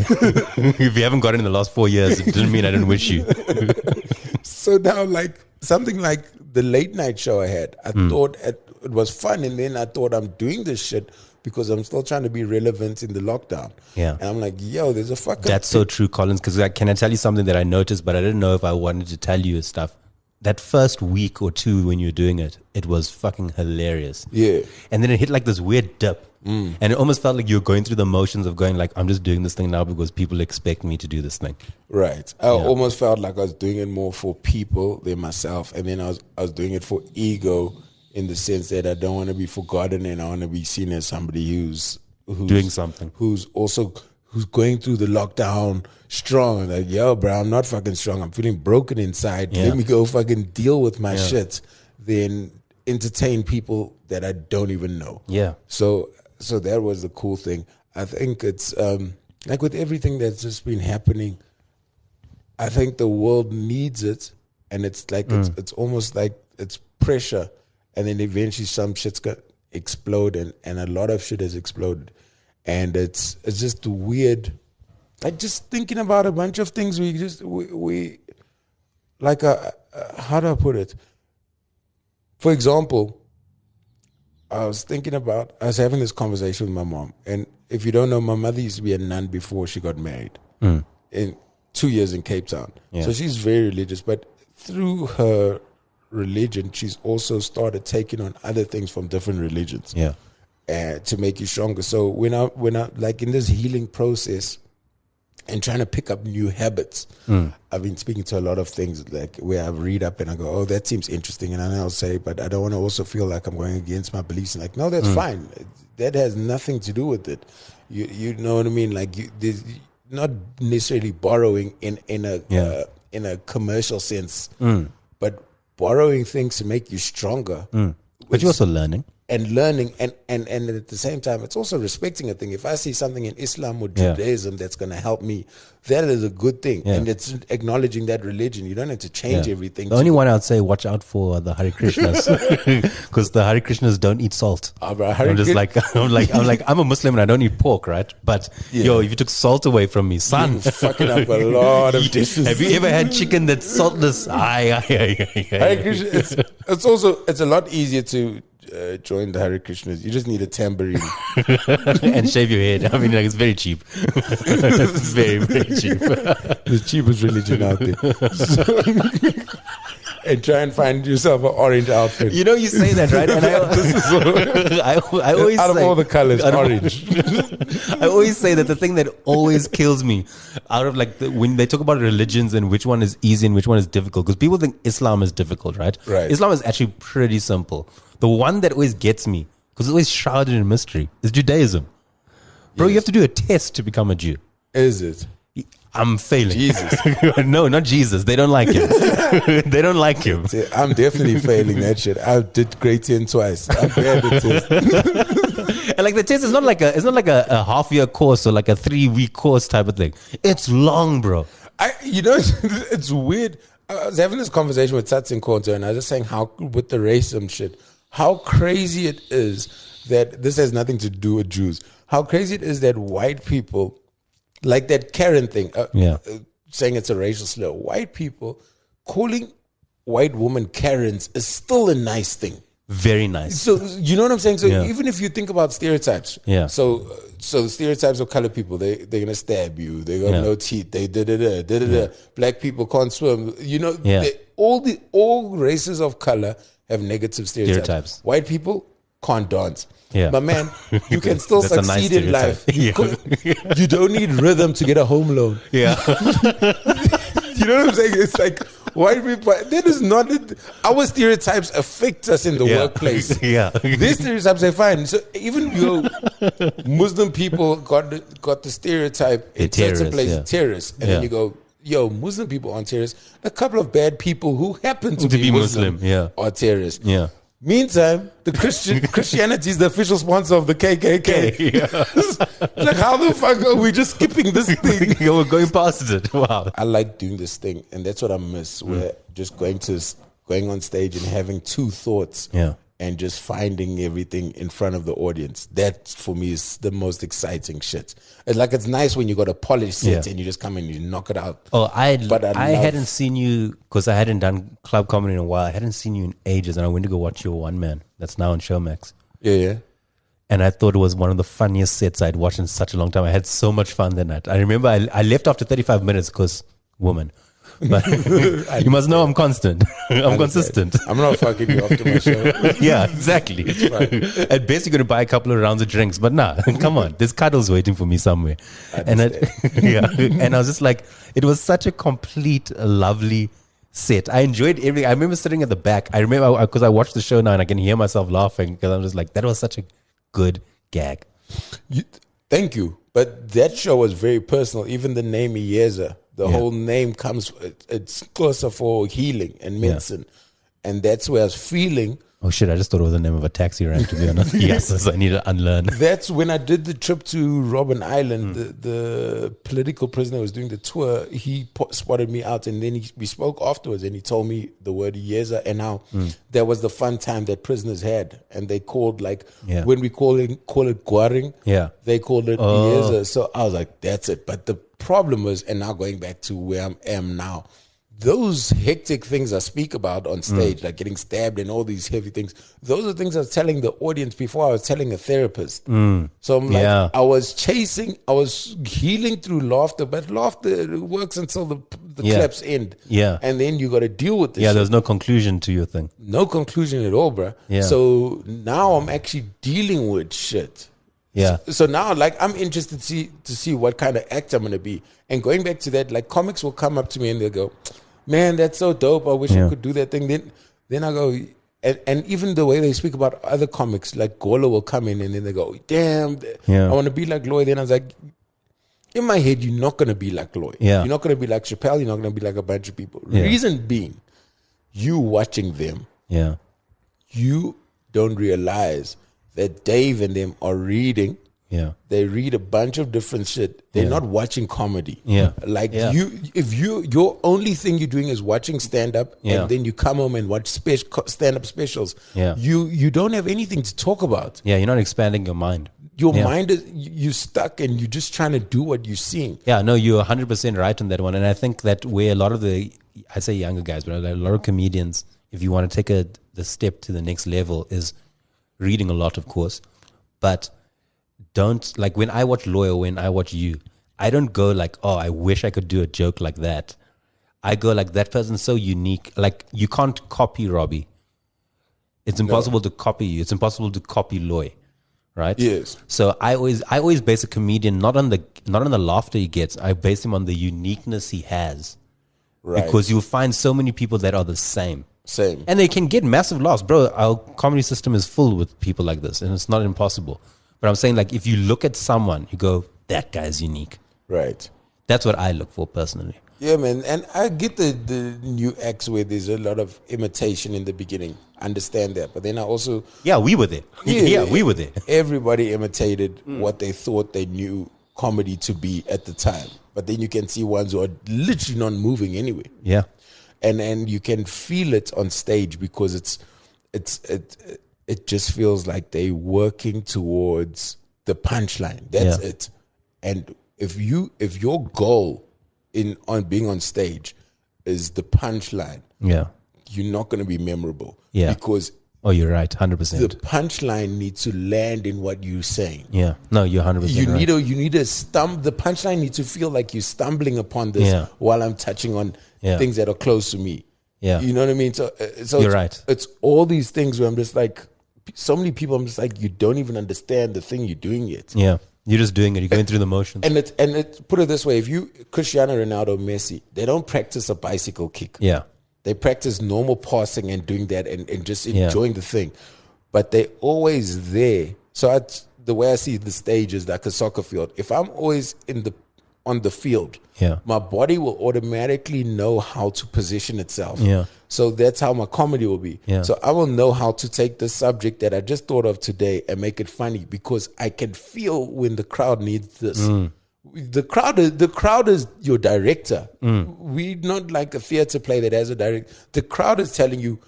If you haven't got it in the last 4 years, it didn't mean I didn't wish you. So now, like something like the late night show I had, I thought it was fun, and then I thought I'm doing this shit because I'm still trying to be relevant in the lockdown. Yeah. And I'm like, yo, there's a fucking... That's so true, Collins, because can I tell you something that I noticed, but I didn't know if I wanted to tell you stuff. That first week or two when you're doing it, it was fucking hilarious. Yeah. And then it hit like this weird dip. And it almost felt like you were going through the motions of going like, I'm just doing this thing now because people expect me to do this thing. Right. I almost felt like I was doing it more for people than myself. And then I was doing it for ego in the sense that I don't want to be forgotten and I want to be seen as somebody who's doing something. Who's going through the lockdown strong. Like, yo, bro, I'm not fucking strong. I'm feeling broken inside. Yeah. Let me go fucking deal with my shit. Then entertain people that I don't even know. Yeah. So that was the cool thing. I think it's like with everything that's just been happening, I think the world needs it, and it's like it's almost like it's pressure, and then eventually some shit's gonna explode, and a lot of shit has exploded, and it's just weird. Like just thinking about a bunch of things we like how do I put it? For example, I was having this conversation with my mom. And if you don't know, my mother used to be a nun before she got married. In 2 years in Cape Town. Yeah. So she's very religious. But through her religion, she's also started taking on other things from different religions. Yeah. To make you stronger. So when I like in this healing process and trying to pick up new habits, I've been speaking to a lot of things like where I read up and I go, oh, that seems interesting. And then I'll say, but I don't want to also feel like I'm going against my beliefs. And like, no, that's fine. That has nothing to do with it. You know what I mean? Like there's not necessarily borrowing in a commercial sense, but borrowing things to make you stronger. But you're also learning. And learning, and at the same time, it's also respecting a thing. If I see something in Islam or Judaism that's going to help me, that is a good thing. Yeah. And it's acknowledging that religion. You don't have to change everything. The only one I'd say, watch out for the Hare Krishnas, because the Hare Krishnas don't eat salt. Bro, I'm a Muslim and I don't eat pork, right? But yo, if you took salt away from me, son, you're fucking up a lot of dishes. Have you ever had chicken that's saltless? Hare Krishna, it's a lot easier to join the Hare Krishnas. You just need a tambourine and shave your head. I mean, like, it's very cheap. It's very, very cheap. The cheapest religion out there. And try and find yourself an orange outfit. You know, you say that, right? And I always out of say, all the colors, orange. I always say that the thing that always kills me out of like when they talk about religions and which one is easy and which one is difficult, because people think Islam is difficult, right? Right. Islam is actually pretty simple. The one that always gets me, because it's always shrouded in mystery, is Judaism. Bro, you have to do a test to become a Jew. Is it? I'm failing. Jesus. No, not Jesus. They don't like him. They don't like him. I'm definitely failing that shit. I did grade 10 twice. I'm bad at test. And like the test is not like a half-year course or like a 3-week course type of thing. It's long, bro. It's weird. I was having this conversation with Tats and Konto, and I was just saying how with the racism shit, how crazy it is that this has nothing to do with Jews. How crazy it is that white people, like that Karen thing, saying it's a racial slur. White people calling white women Karens is still a nice thing. Very nice. So you know what I'm saying? So even if you think about stereotypes, so the stereotypes of colored people, they're gonna stab you. They got no teeth. They da. Black people can't swim. You know, all races of color have negative stereotypes. White people can't dance. Yeah. But man, you can still That's a succeed nice in life. stereotype. You don't need rhythm to get a home loan. Yeah. You know what I'm saying? It's like white people. That is not it. Our stereotypes affect us in the workplace. Yeah. These stereotypes are fine. So even your Muslim people got the stereotype in certain places, terrorists, and then you go, yo, Muslim people aren't terrorists. A couple of bad people who happen to be Muslim are terrorists. Yeah. Meantime, the Christianity is the official sponsor of the KKK. Like, how the fuck are we just skipping this thing? We're going past it. Wow. I like doing this thing, and that's what I miss. Where just going on stage and having two thoughts, and just finding everything in front of the audience. That for me is the most exciting shit. It's like, it's nice when you got a polished set and you just come in and you knock it out. Oh, I hadn't seen you, because I hadn't done club comedy in a while. I hadn't seen you in ages, and I went to go watch your one man that's now on Showmax. Yeah. And I thought it was one of the funniest sets I'd watched in such a long time. I had so much fun that night. I remember I left after 35 minutes because woman. But you must know I'm constant. I'm consistent. I'm not fucking you after my show. Yeah, exactly. At best, you're going to buy a couple of rounds of drinks, but nah, come on. There's cuddles waiting for me somewhere. And I was just like, it was such a complete, lovely set. I enjoyed everything. I remember sitting at the back. I remember because I watched the show now and I can hear myself laughing because I'm just like, that was such a good gag. Thank you. But that show was very personal. Even the name Iyeza. The whole name comes, it's closer for healing and medicine. And that's where I was feeling. Oh shit, I just thought it was the name of a taxi rank, to be honest. Yes, so I need to unlearn. That's when I did the trip to Robben Island. The political prisoner was doing the tour. He spotted me out, and then we spoke afterwards, and he told me the word Iyeza, and how that was the fun time that prisoners had. And they called, like, when we call it Guaring, they called it Iyeza. So I was like, that's it. But the problem was, and now going back to where I am now, those hectic things I speak about on stage, like getting stabbed and all these heavy things, those are things I was telling the audience before I was telling a therapist. So I'm like, I was healing through laughter, but laughter works until the claps end. And then you got to deal with this shit. There's no conclusion to your thing. No conclusion at all, bro. So now I'm actually dealing with shit. So now, like, I'm interested to see what kind of act I'm going to be. And going back to that, like, comics will come up to me and they'll go, man, that's so dope. I wish I could do that thing. Then I go, and even the way they speak about other comics, like Gola will come in and then they go, damn, I want to be like Lloyd. Then I was like, in my head, you're not going to be like Lloyd. You're not going to be like Chappelle. You're not going to be like a bunch of people. Reason being, you watching them, you don't realize that Dave and them are reading. They read a bunch of different shit. They're not watching comedy. Like if your only thing you're doing is watching stand up and then you come home and watch stand up specials. You don't have anything to talk about. You're not expanding your mind. Your mind is, you're stuck and you're just trying to do what you're seeing. No, you're 100% right on that one. And I think that where a lot of I say younger guys, but a lot of comedians, if you want to take the step to the next level, is reading a lot, of course, but don't, like, when I watch Lawyer, when I watch you, I don't go like, oh, I wish I could do a joke like that. I go like, that person's so unique. Like, you can't copy Robby. It's impossible to copy you. It's impossible to copy Loy, right? Yes. So I always base a comedian not on the laughter he gets. I base him on the uniqueness he has, right? Because you'll find so many people that are the same. And they can get massive laughs. Bro, our comedy system is full with people like this, and it's not impossible. But I'm saying, like, if you look at someone, you go, that guy's unique. Right. That's what I look for personally. Yeah, man. And I get the new acts where there's a lot of imitation in the beginning. I understand that. But then I also... we were there. We were there. Everybody imitated what they thought they knew comedy to be at the time. But then you can see ones who are literally not moving anyway. And you can feel it on stage because it just feels like they working towards the punchline. That's it. And if your goal on being on stage is the punchline, you're not going to be memorable. Yeah. Because you're right, 100%. the punchline needs to land in what you're saying. Yeah. No, you're 100% right. You need a the punchline needs to feel like you're stumbling upon this while I'm touching on things that are close to me. Yeah. You know what I mean? So you're right. It's all these things where I'm just like, so many people, I'm just like, you don't even understand the thing you're doing yet. Yeah. You're just doing it. You're going through the motions. And put it this way, if you, Cristiano Ronaldo, Messi, they don't practice a bicycle kick. Yeah. They practice normal passing and doing that and just enjoying the thing. But they're always there. So the way I see the stage is like a soccer field. If I'm always on the field, my body will automatically know how to position itself. Yeah. So that's how my comedy will be. Yeah. So I will know how to take the subject that I just thought of today and make it funny because I can feel when the crowd needs this. The crowd is your director. We're not like a theater play that has a director. The crowd is telling you,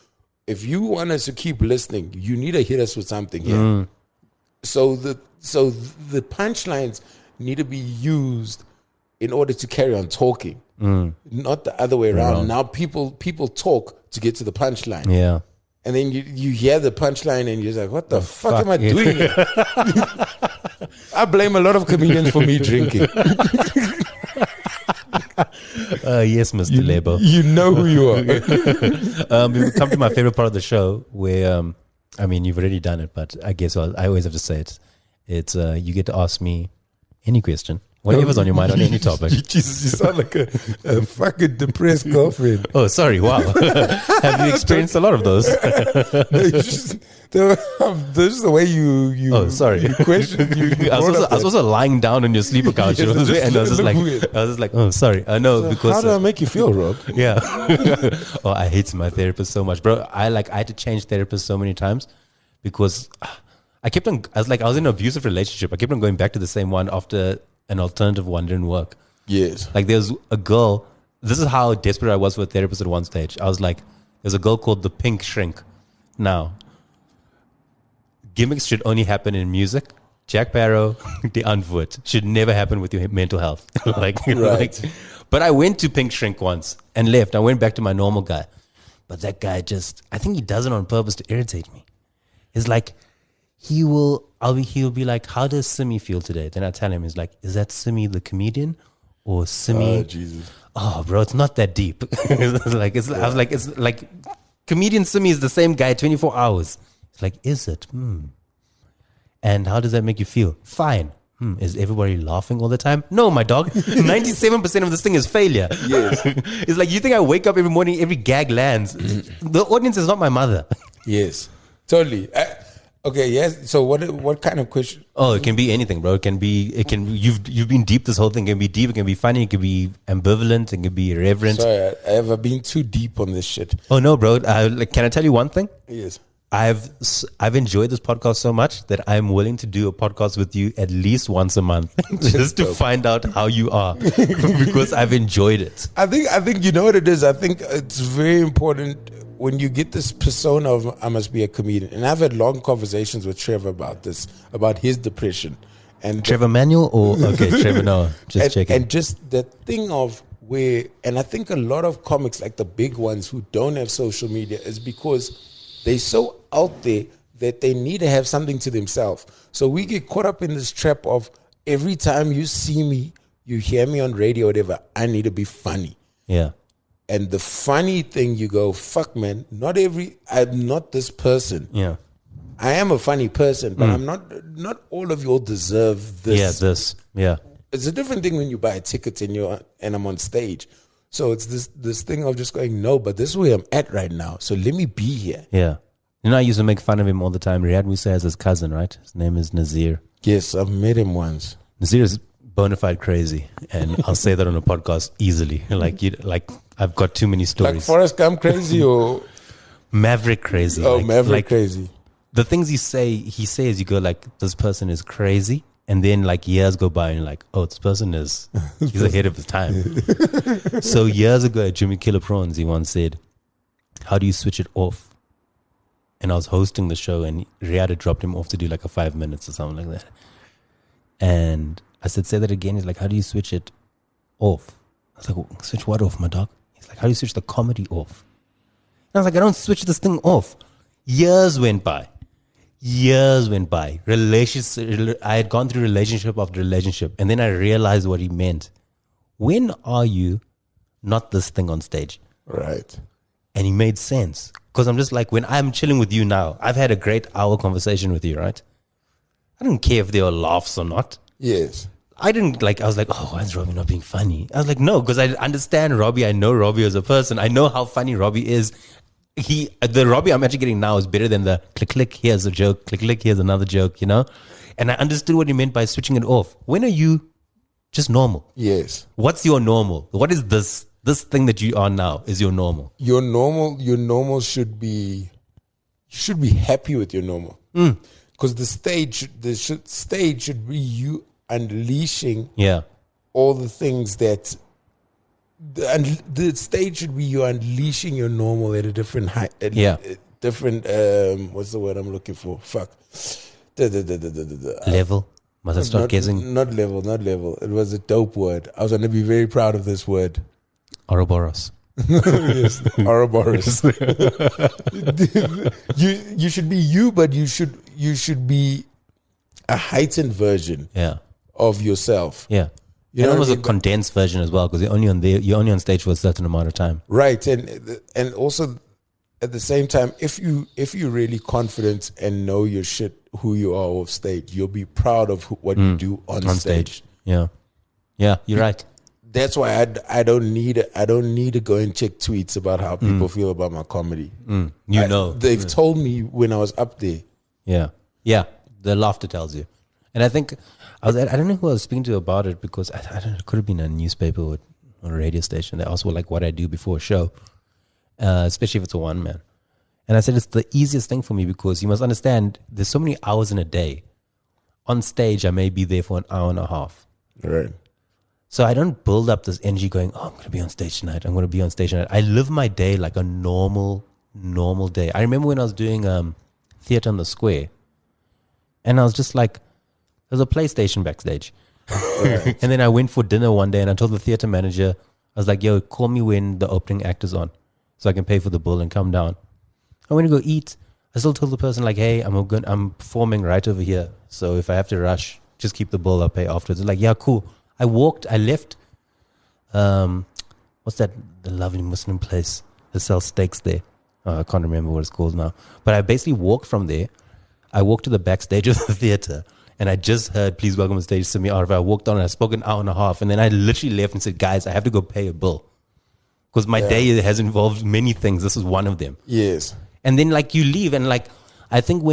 if you want us to keep listening, you need to hit us with something here. So the punchlines need to be used in order to carry on talking, not the other way around. Now people talk to get to the punchline. Yeah. And then you hear the punchline and you're like, what the fuck am I doing here? I blame a lot of comedians for me drinking. Yes, Mr. Lebo. You know who you are. We've come to my favorite part of the show where, I mean, you've already done it, but I guess I always have to say it. It's you get to ask me any question. Whatever's on your mind on any topic. Jesus, you sound like a fucking depressed girlfriend. Oh, sorry. Wow. Have you experienced a lot of those? This is the way you oh, sorry. You question. I was also lying down on your sleeper couch. Yes, and I was just like, oh, sorry. I know because. How do I make you feel, Rob? Yeah. Oh, I hate my therapist so much, bro. I had to change therapists so many times because I was in an abusive relationship. I kept on going back to the same one after an alternative one didn't work. Yes. Like there's a girl, this is how desperate I was for a therapist at one stage. I was like, there's a girl called the Pink Shrink. Now, gimmicks should only happen in music. Jack Barrow, the Unfoot, should never happen with your mental health. Right. But I went to Pink Shrink once and left. I went back to my normal guy. But that guy I think he does it on purpose to irritate me. It's like, he'll be like, how does Simmi feel today? Then I tell him, he's like, is that Simmi the comedian or Simmi? Oh, Jesus. Oh, bro, it's not that deep. I was like, it's like comedian Simmi is the same guy 24 hours. It's like, is it? And how does that make you feel? Fine. Is everybody laughing all the time? No, my dog. 97% of this thing is failure. Yes. It's like, you think I wake up every morning, every gag lands. The audience is not my mother. Yes. Totally. Okay, yes. So what kind of question? Oh, it can be anything, bro. You've been deep this whole thing. It can be deep, it can be funny, it can be ambivalent, it can be irreverent. Sorry, have I been too deep on this shit? Oh no, bro. Can I tell you one thing? Yes. I've enjoyed this podcast so much that I'm willing to do a podcast with you at least once a month just to find out how you are because I've enjoyed it. I think you know what it is. I think it's very important when you get this persona of I must be a comedian. And I've had long conversations with Trevor about this, about his depression. And Trevor Manuel or Trevor no, just checking. And just the thing of where, and I think a lot of comics like the big ones who don't have social media is because they're so out there that they need to have something to themselves. So we get caught up in this trap of every time you see me, you hear me on radio, whatever, I need to be funny. Yeah. And the funny thing, you go, fuck, man, I'm not this person. Yeah. I am a funny person, but I'm not all of you all deserve this. Yeah, this. Yeah. It's a different thing when you buy a ticket and I'm on stage. So it's this thing of just going, no, but this is where I'm at right now. So let me be here. Yeah. You know, I used to make fun of him all the time. Riyad Musa has his cousin, right? His name is Nazir. Yes, I've met him once. Nazir is bona fide crazy. And I'll say that on a podcast easily. I've got too many stories. Like Forrest Gump crazy or? Maverick crazy. Oh, Maverick crazy. The things he says, you go like, this person is crazy. And then like years go by and you're like, oh, this person he's ahead of his time. So years ago at Jimmy Killer Prawns, he once said, how do you switch it off? and I was hosting the show, and Riyad had dropped him off to do like a 5 minutes or something like that. And I said, say that again. He's like, how do you switch it off? I was like, switch what off, my dog? He's like, how do you switch the comedy off? And I was like, I don't switch this thing off. Years went by. I had gone through relationship after relationship, and then I realized what he meant. When are you not this thing on stage? Right. And he made sense. Because I'm just like, when I'm chilling with you now, I've had a great hour conversation with you, right? I don't care if there were laughs or not. Yes. I was like, oh, why is Robby not being funny? I was like, no, because I understand Robby. I know Robby as a person. I know how funny Robby is. The Robby I'm actually getting now is better than the click, here's a joke, click, here's another joke, you know? And I understood what he meant by switching it off. When are you just normal? Yes. What's your normal? What is this thing that you are now is your normal? Your normal should be, you should be happy with your normal. Because the stage should be you unleashing all the things that the stage should be you unleashing your normal at a different height. Different what's the word I'm looking for? Level. Must I start guessing? Not level. It was a dope word. I was going to be very proud of this word. Ouroboros. Yes, Ouroboros. you should be you, but you should be a heightened version of yourself. Yeah. You know, it was a condensed version as well, because you're only on stage for a certain amount of time. Right, and also at the same time, if you're really confident and know your shit, who you are off stage, you'll be proud of what you do on stage. Yeah, you're right. That's why I don't need to go and check tweets about how people feel about my comedy. They've told me when I was up there. Yeah. The laughter tells you, and I think. I don't know who I was speaking to about it, because I don't know, it could have been a newspaper or a radio station. They asked like what I do before a show, especially if it's a one man. And I said it's the easiest thing for me, because you must understand there's so many hours in a day. On stage, I may be there for an hour and a half. Right. So I don't build up this energy going, oh, I'm going to be on stage tonight. I live my day like a normal day. I remember when I was doing theater on the square, and I was just like, there's a PlayStation backstage. Right. And then I went for dinner one day, and I told the theater manager, I was like, yo, call me when the opening act is on so I can pay for the bill and come down. I went to go eat. I still told the person, like, hey, I'm performing right over here. So if I have to rush, just keep the bill, I'll pay afterwards. They're like, yeah, cool. I left, what's that, the lovely Muslim place that sells steaks there? I can't remember what it's called now. But I basically walked from there. I walked to the backstage of the theater. And I just heard, please welcome on stage, Simmi. I walked on and I spoke an hour and a half. And then I literally left and said, guys, I have to go pay a bill. Because my day has involved many things. This is one of them. Yes. And then like you leave, and like, I think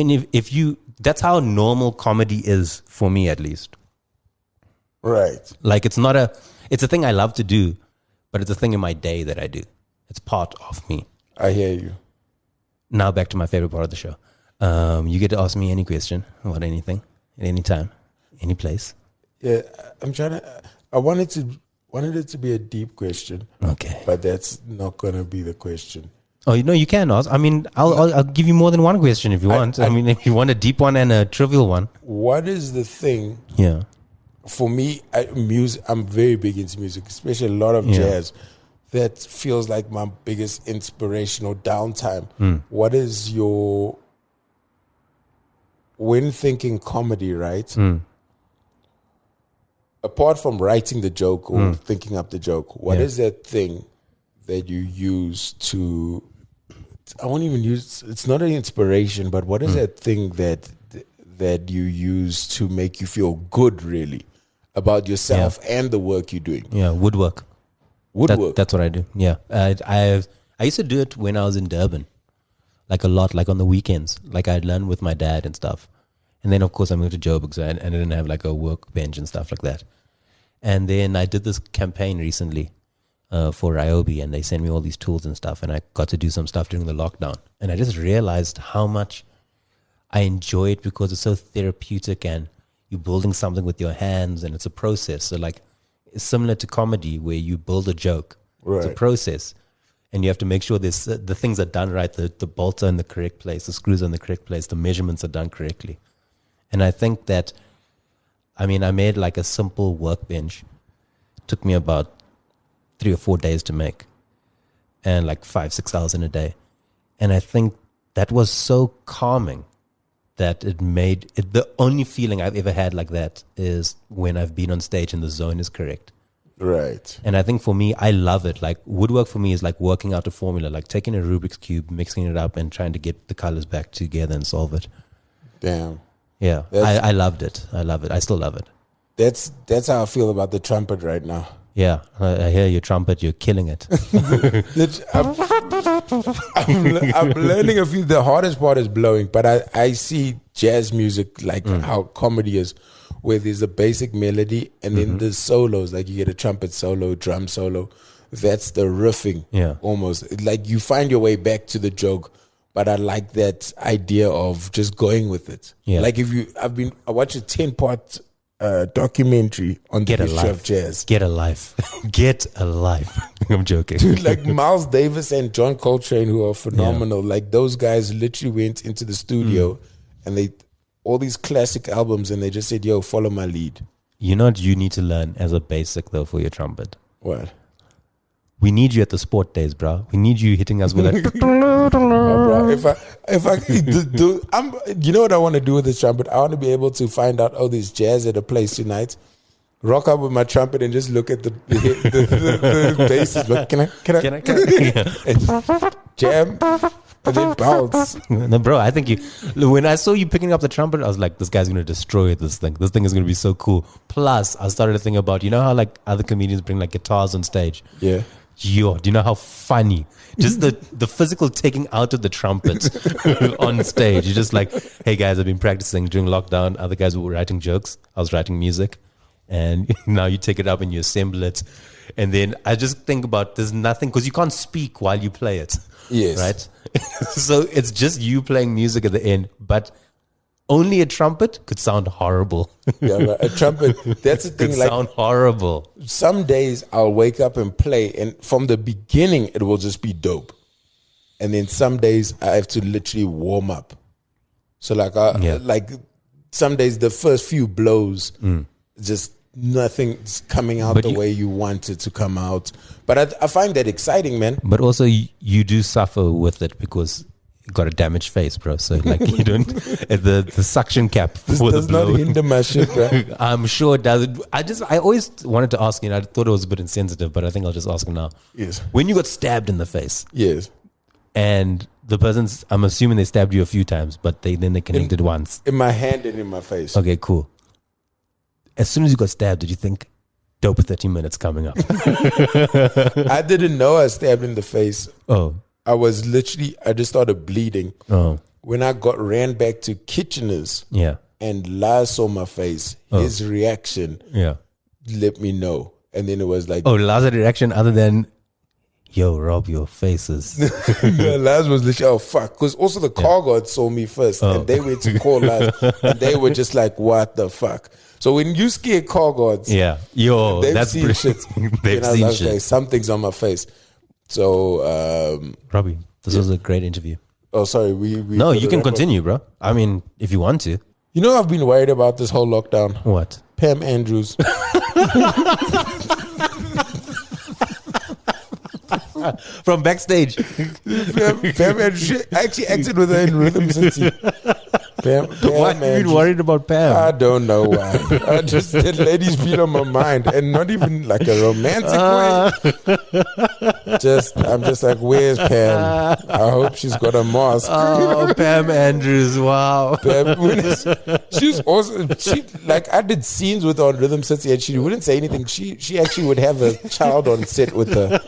that's how normal comedy is for me, at least. Right. Like it's a thing I love to do, but it's a thing in my day that I do. It's part of me. I hear you. Now back to my favorite part of the show. You get to ask me any question about anything. At any time, any place. Yeah, I wanted it to be a deep question. Okay. But that's not going to be the question. Oh, you can ask. I mean, I'll give you more than one question if you want. I mean, if you want a deep one and a trivial one. What is the thing? Yeah. For me, music. I'm very big into music, especially a lot of jazz. That feels like my biggest inspirational downtime. What is your... When thinking comedy, right? Apart from writing the joke or thinking up the joke, what is that thing that you use to? I won't even use. It's not an inspiration, but what is that thing that you use to make you feel good, really, about yourself and the work you're doing? Yeah, woodwork. That's what I do. Yeah, I used to do it when I was in Durban. Like a lot, like on the weekends. Like I'd learn with my dad and stuff. And then, of course, I moved to Joburg, so I didn't have like a workbench and stuff like that. And then I did this campaign recently for Ryobi, and they sent me all these tools and stuff, and I got to do some stuff during the lockdown. And I just realized how much I enjoy it, because it's so therapeutic, and you're building something with your hands, and it's a process. So like, it's similar to comedy where you build a joke. Right. It's a process. and you have to make sure this the things are done right. The bolts are in the correct place, the screws are in the correct place, the measurements are done correctly. And I think that, I made like a simple workbench. It took me about 3 or 4 days to make, and like 5-6 hours in a day. And I think that was so calming that it made it, the only feeling I've ever had like that is when I've been on stage and the zone is correct. Right. And I think for me, I love it. Like woodwork for me is like working out a formula, like taking a Rubik's Cube, mixing it up and trying to get the colors back together and solve it. Damn. Yeah. I loved it. I love it. I still love it. That's how I feel about the trumpet right now. Yeah. I hear your trumpet. You're killing it. I'm learning a few. The hardest part is blowing, but I see jazz music like how comedy is, where there's a basic melody and then the solos, like you get a trumpet solo, drum solo. That's the riffing. Yeah. Almost like you find your way back to the joke. But I like that idea of just going with it. Yeah. Like I watched a 10-part documentary on the history of jazz. Get a life. Get a life. I'm joking. Dude, like Miles Davis and John Coltrane, who are phenomenal. Yeah. Like those guys literally went into the studio and all these classic albums, and they just said, yo, follow my lead. You know what you need to learn as a basic though for your trumpet? What? We need you at the sport days, bro. We need you hitting us with that. You know what I want to do with this trumpet? I want to be able to find out, there's jazz at a place tonight. Rock up with my trumpet and just look at the basses. But can I? And just jam and then bounce. No, bro, I think when I saw you picking up the trumpet, I was like, this guy's going to destroy this thing. This thing is going to be so cool. Plus, I started to think about, you know how like other comedians bring like guitars on stage? Yeah. Yo, do you know how funny? Just the physical taking out of the trumpet on stage. You're just like, hey guys, I've been practicing during lockdown. Other guys were writing jokes. I was writing music. And now you take it up and you assemble it. And then I just think about there's nothing, because you can't speak while you play it. Yes. Right? So it's just you playing music at the end. But only a trumpet could sound horrible. Yeah, but a trumpet, that's the thing. Could sound horrible. Some days I'll wake up and play, and from the beginning it will just be dope. And then some days I have to literally warm up. So like some days the first few blows, just nothing's coming out the way you want it to come out. But I find that exciting, man. But also you do suffer with it because you got a damaged face, bro. So like you don't the suction cap this for does the blow. not hinder my shit, bro. I'm sure it doesn't. I always wanted to ask you, and I thought it was a bit insensitive, but I think I'll just ask him now. Yes. When you got stabbed in the face. Yes. And the person's, I'm assuming they stabbed you a few times, but they connected once. In my hand and in my face. Okay, cool. As soon as you got stabbed, did you think, dope 30 minutes coming up? I didn't know I was stabbed in the face. Oh. I just started bleeding. Oh. When I ran back to Kitchener's, and Lars saw my face, his reaction let me know. And then it was like, Lars had a reaction other than, yo, Rob, your face is. Lars was literally, oh, fuck. Because also the car guard saw me first, and they went to call Lars, and they were just like, what the fuck? So when you scare car guards, that's seen shit. They've seen shit. Okay, something's on my face. So, Robbie, this was a great interview. Oh, sorry. No, you can continue, bro. I mean, if you want to. You know, I've been worried about this whole lockdown. What? Pam Andrews. From backstage. Pam Andrews. I actually acted with her in Rhythm City. Pam why are you worried about Pam? I don't know why. That lady's been on my mind, and not even like a romantic way. I'm just like, where's Pam? I hope she's got a mask. Oh, Pam Andrews, wow. She was awesome. I did scenes with her on Rhythm City, and she wouldn't say anything. She actually would have a child on set with her.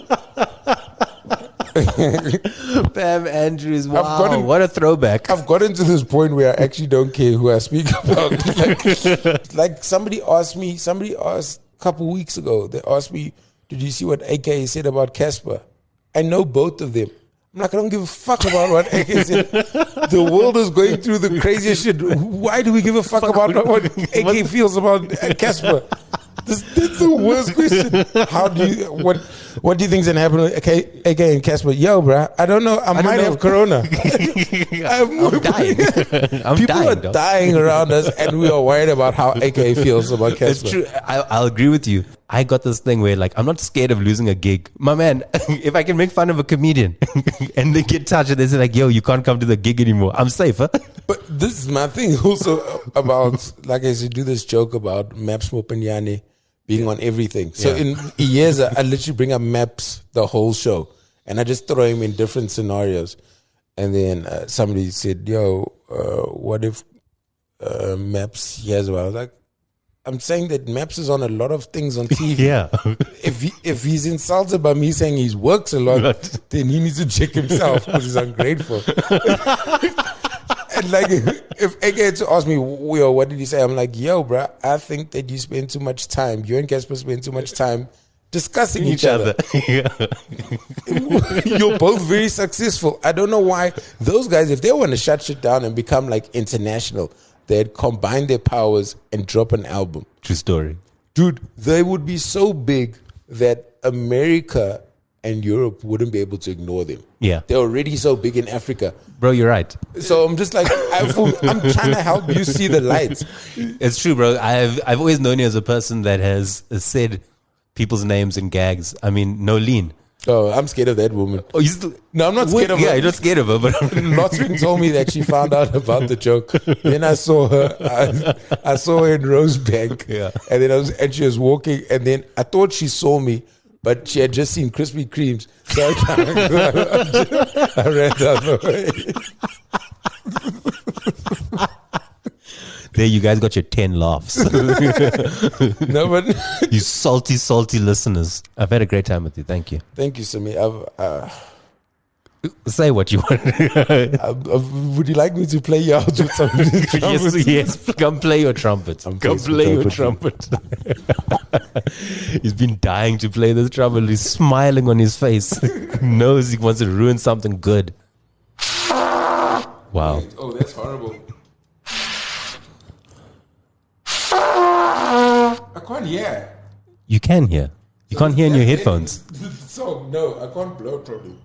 Pam Andrews, wow, what a throwback. I've gotten to this point where I actually don't care who I speak about. like somebody asked a couple weeks ago, they asked me, did you see what AK said about Casper? I know both of them. I'm like, I don't give a fuck about what AK said. The world is going through the craziest shit. Why do we give a fuck about what AK feels about Casper? That's the worst question. What do you think's gonna happen? Okay, again, Casper. Yo, bro, I don't know. I might have corona. I'm dying. People are dying around us, and we are worried about how AK feels about Casper. It's true. I'll agree with you. I got this thing where, like, I'm not scared of losing a gig. My man, if I can make fun of a comedian and they get touched and they say, like, yo, you can't come to the gig anymore, I'm safe, huh? But this is my thing also about, like I said, do this joke about Maps Mopinyane being on everything. So in years, I literally bring up Maps the whole show, and I just throw him in different scenarios. And then somebody said, yo, what if Maps hears about it? I was like, I'm saying that Maps is on a lot of things on TV. Yeah. If he's insulted by me saying he works a lot, then he needs to check himself because he's ungrateful. And like, if AK had to ask me, yo, what did he say? I'm like, yo, bro, I think that you spend too much time. You and Casper spend too much time discussing each other. You're both very successful. I don't know why those guys, if they want to shut shit down and become like international, they'd combine their powers and drop an album. True story. Dude, they would be so big that America and Europe wouldn't be able to ignore them. Yeah. They're already so big in Africa. Bro, you're right. So I'm just like, I'm trying to help you see the lights. It's true, bro. I've always known you as a person that has said people's names in gags. I mean, Nolene. Oh, I'm scared of that woman. Oh, you still? No, I'm not scared of her. Yeah, you're not scared of her, but Lotswing told me that she found out about the joke. Then I saw her. I saw her in Rosebank. Yeah. And then she was walking, and then I thought she saw me, but she had just seen Krispy Kremes. So I ran down the way. there you guys got your 10 laughs. No, but you salty listeners. I've had a great time with you. Thank you. Thank you, Simmi. Say what you want. Would you like me to play you out with some trumpets? Yes. Come play your trumpet. Come play your trumpet. He's been dying to play this trumpet. He's smiling on his face. He knows he wants to ruin something good. Wow. Oh, that's horrible. I can't hear. You can hear. You can't hear in your headphones. So, no, I can't blow properly.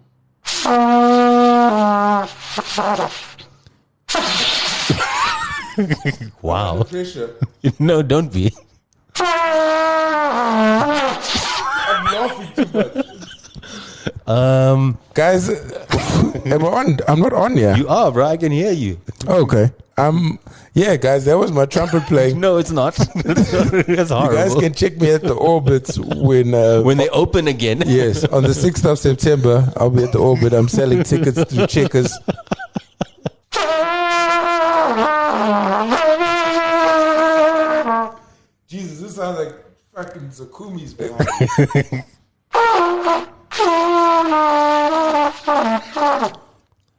Wow. Pressure. No, don't be. I'm laughing too much. Guys, am I on? I'm not on yet. You are, bro. I can hear you. Okay. Yeah, guys, that was my trumpet playing. No, it's not. That's horrible. You guys can check me at the Orbit when they open again. Yes, on the 6th of September, I'll be at the Orbit. I'm selling tickets through Checkers. Jesus, this sounds like fucking Zakumi's behind me.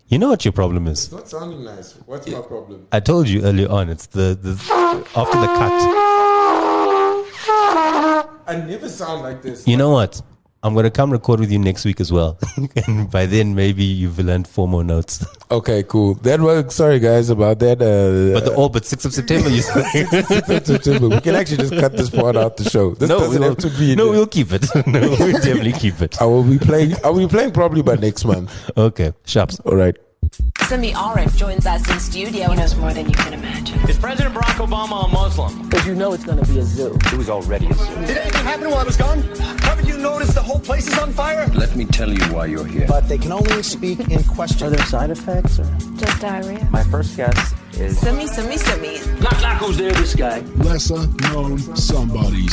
You know what your problem is? It's not sounding nice. What's my problem? I told you earlier on. It's the after the cut. I never sound like this. You know what? I'm going to come record with you next week as well. And by then, maybe you've learned 4 more notes. Okay, cool. That was, sorry guys about that. But the Orbit, 6th of September, you said. 6th of September. We can actually just cut this part out the show. This doesn't have to be. No, we'll keep it. No, we'll definitely keep it. I will be playing probably by next month. Okay, sharps. All right. Simmi RF joins us in studio. He knows more than you can imagine. Is President Barack Obama a Muslim? Because you know it's going to be a zoo. It was already a zoo. Did anything happen while I was gone? Haven't you noticed the whole place is on fire? Let me tell you why you're here. But they can only speak in question. Are there side effects? Or? Just diarrhea. My first guess is Simmi. Knock, knock, who's there? This guy. Lesser known somebodies.